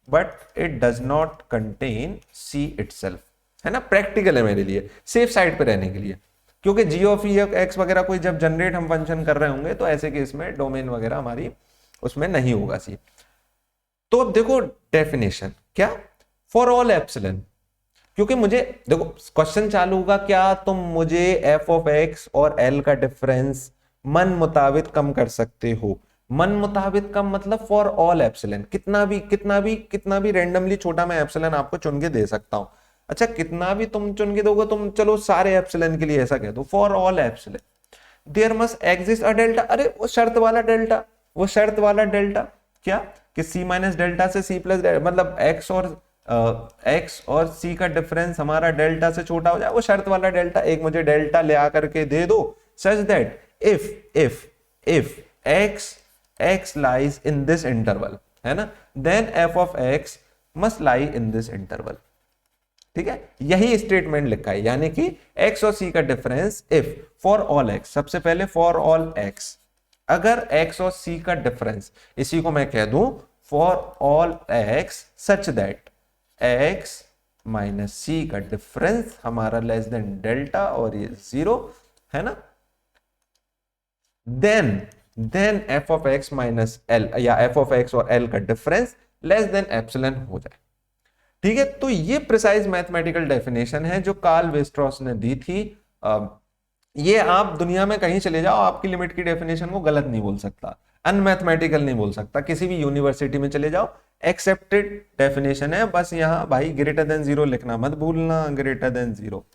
but it does not contain c itself, है ना। प्रैक्टिकल है मेरे लिए, सेफ साइड पे रहने के लिए, क्योंकि जी ऑफ ई एक्स वगैरह कोई जब जनरेट हम फंक्शन कर रहे होंगे तो ऐसे केस में डोमेन वगैरह हमारी उसमें नहीं होगा सी। तो अब देखो डेफिनेशन क्या, फॉर ऑल एप्सिलन, क्योंकि मुझे देखो क्वेश्चन चालू होगा क्या तुम मुझे एफ ऑफ एक्स और एल का डिफरेंस मन मुताबिक कम कर सकते हो। मन मुताबिक कम मतलब फॉर ऑल एप्सिलन, कितना भी रैंडमली छोटा मैं एप्सिलन आपको चुन के दे सकता हूं। अच्छा कितना भी तुम चुन के दोगे, तुम चलो सारे एप्सिलन के लिए ऐसा कह दो, for all epsilon there must exist a delta. अरे वो शर्त वाला डेल्टा, वो शर्त वाला डेल्टा क्या कि सी माइनस डेल्टा से सी प्लस, मतलब एक्स और सी का डिफरेंस हमारा डेल्टा से छोटा हो जाए, वो शर्त वाला डेल्टा। एक मुझे डेल्टा ले आकर के दे दो such that if x lies in this interval, है ना, then f of x must lie in this interval. ठीक है, यही स्टेटमेंट लिखा है, यानी कि एक्स और सी का difference if for all X, सबसे पहले फॉर ऑल एक्स, अगर एक्स और सी का डिफरेंस, इसी को मैं कह दूं for all X such that X minus C का डिफरेंस हमारा लेस देन डेल्टा और ये जीरो, है ना, then f of x minus l या एफ ऑफ एक्स और एल का डिफरेंस लेस देन एप्सिलन हो जाए। ठीक है, तो ये प्रिसाइज मैथमेटिकल डेफिनेशन है जो कार्ल वेस्ट्रॉस ने दी थी। ये आप दुनिया में कहीं चले जाओ, आपकी लिमिट की डेफिनेशन को गलत नहीं बोल सकता, अनमैथमेटिकल नहीं बोल सकता। किसी भी यूनिवर्सिटी में चले जाओ, एक्सेप्टेड डेफिनेशन है। बस यहाँ भाई ग्रेटर देन जीरो लिखना मत भूलना, ग्रेटर देन जीरो,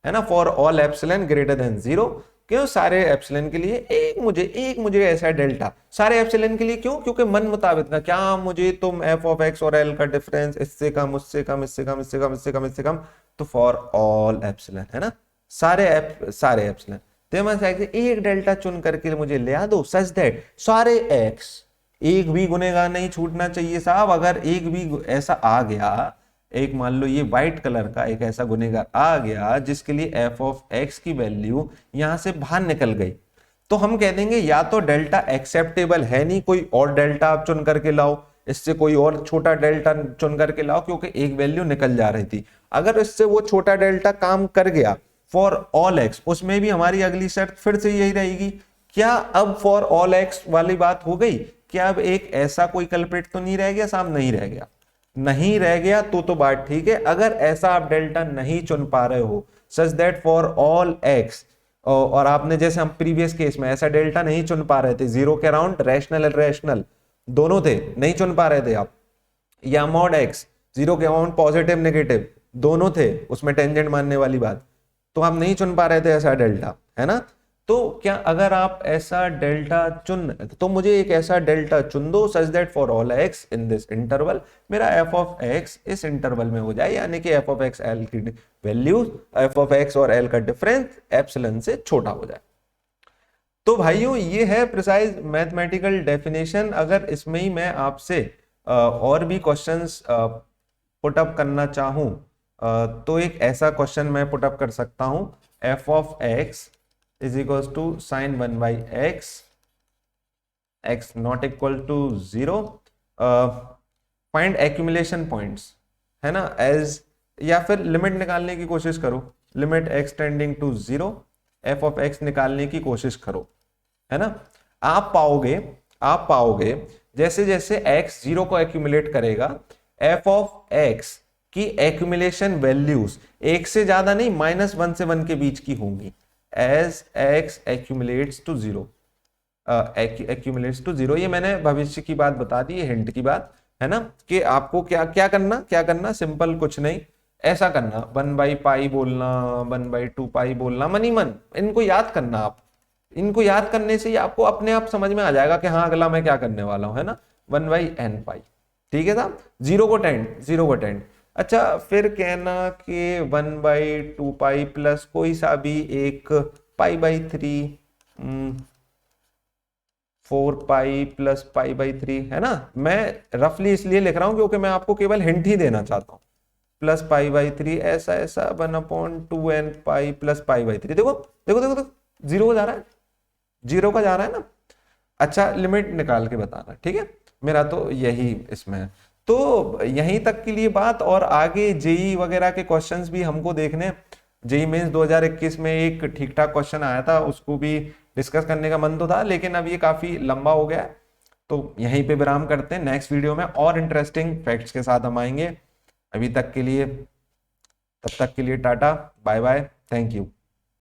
है ना, for all epsilon greater than zero. क्यों? सारे एप्सिलन के लिए एक मुझे ऐसा डेल्टा, सारे एप्सिलन के लिए क्यों? क्योंकि मन मुताबिक ना, क्या मुझे तुम एफ ऑफ एक्स और एल का डिफरेंस इससे कम, उससे कम, इससे कम, इससे कम, इससे कम, इससे कम, तो फॉर ऑल एप्सिलन, है ना, सारे एप्सिलन एक डेल्टा चुन करके मुझे ले आ दो सच दैट सारे एक्स, एक भी गुनेगार नहीं छूटना चाहिए साहब। अगर एक भी ऐसा आ गया, एक मान लो ये व्हाइट कलर का एक ऐसा गुनेगार आ गया जिसके लिए एफ ऑफ एक्स की वैल्यू यहां से बाहर निकल गई, तो हम कह देंगे या तो डेल्टा एक्सेप्टेबल है नहीं, कोई और डेल्टा आप चुन करके लाओ, इससे कोई और छोटा डेल्टा चुन करके लाओ, क्योंकि एक वैल्यू निकल जा रही थी। अगर इससे वो छोटा डेल्टा काम कर गया फॉर ऑल एक्स, उसमें भी हमारी अगली शर्त फिर से यही रहेगी। क्या अब फॉर ऑल एक्स वाली बात हो गई? क्या अब एक ऐसा कोई कल्प्रिट तो नहीं रह गया साहब? नहीं रह गया, नहीं रह गया तो बात ठीक है। अगर ऐसा आप डेल्टा नहीं चुन पा रहे हो सच दैट फॉर ऑल एक्स, और आपने जैसे हम प्रीवियस केस में ऐसा डेल्टा नहीं चुन पा रहे थे, जीरो के अराउंड रैशनल इररेशनल दोनों थे, नहीं चुन पा रहे थे आप, या मॉड एक्स जीरो के अराउंड पॉजिटिव नेगेटिव दोनों थे, उसमें टेंजेंट मानने वाली बात, तो आप नहीं चुन पा रहे थे ऐसा डेल्टा, है ना। तो क्या अगर आप ऐसा डेल्टा चुन, तो मुझे एक ऐसा डेल्टा चुन दो such that for all x in this interval मेरा एफ ऑफ एक्स इस इंटरवल में हो जाए, यानी कि एफ ऑफ एक्स एल की वैल्यू, एफ ऑफ एक्स और एल का डिफरेंस एप्सिलन से छोटा हो जाए। तो भाइयों ये है प्रिसाइज मैथमेटिकल डेफिनेशन। अगर इसमें ही मैं आपसे और भी क्वेश्चंस पुटअप करना चाहूं तो एक ऐसा क्वेश्चन मैं पुटअप कर सकता हूं, F of x is equals to sin 1 by x not equal to 0, find accumulation points, है ना, as, या फिर लिमिट निकालने की कोशिश करो, limit x tending to 0 f of x निकालने की कोशिश करो, है ना। आप पाओगे जैसे जैसे x 0 को एक्यूमुलेट करेगा, f of x की एक्यूमुलेशन वैल्यूज एक से ज्यादा नहीं, -1 से 1 के बीच की होंगी। as x accumulates to zero, accumulates to zero, ये मैंने भविष्य की बात बता दी, ये हिंट की बात है ना, कि आपको क्या क्या करना सिंपल कुछ नहीं, ऐसा करना, 1/पाई बोलना, 1/2 पाई बोलना, मनी मन इनको याद करना आप। इनको याद करने से ही आपको अपने आप समझ में आ जाएगा कि हाँ अगला मैं क्या करने वाला हूं, है ना। 1/n पाई। ठीक है साहब, जीरो को टेंड, जीरो को टेंड। अच्छा फिर कहना कि 1/2 पाई प्लस कोई सा भी एक पाई/3, 4 पाई प्लस पाई/3, है ना। मैं रफली इसलिए लिख रहा हूं क्योंकि मैं आपको केवल हिंट ही देना चाहता हूं। प्लस पाई/3 ऐसा ऐसा 1/2n पाई प्लस पाई/3। देखो देखो देखो देखो, जीरो को जा रहा है, जीरो का जा रहा है ना। अच्छा लिमिट निकाल के बताना, ठीक है। मेरा तो यही इसमें है। तो यहीं तक के लिए बात, और आगे जेई वगैरह के क्वेश्चंस भी हमको देखने। जेई मेंस 2021 में एक ठीक ठाक क्वेश्चन आया था, उसको भी डिस्कस करने का मन तो था, लेकिन अब ये काफी लंबा हो गया है। तो यहीं पे विराम करते हैं, नेक्स्ट वीडियो में और इंटरेस्टिंग फैक्ट्स के साथ हम आएंगे। अभी तक के लिए, तब तक के लिए टाटा बाय बाय, थैंक यू।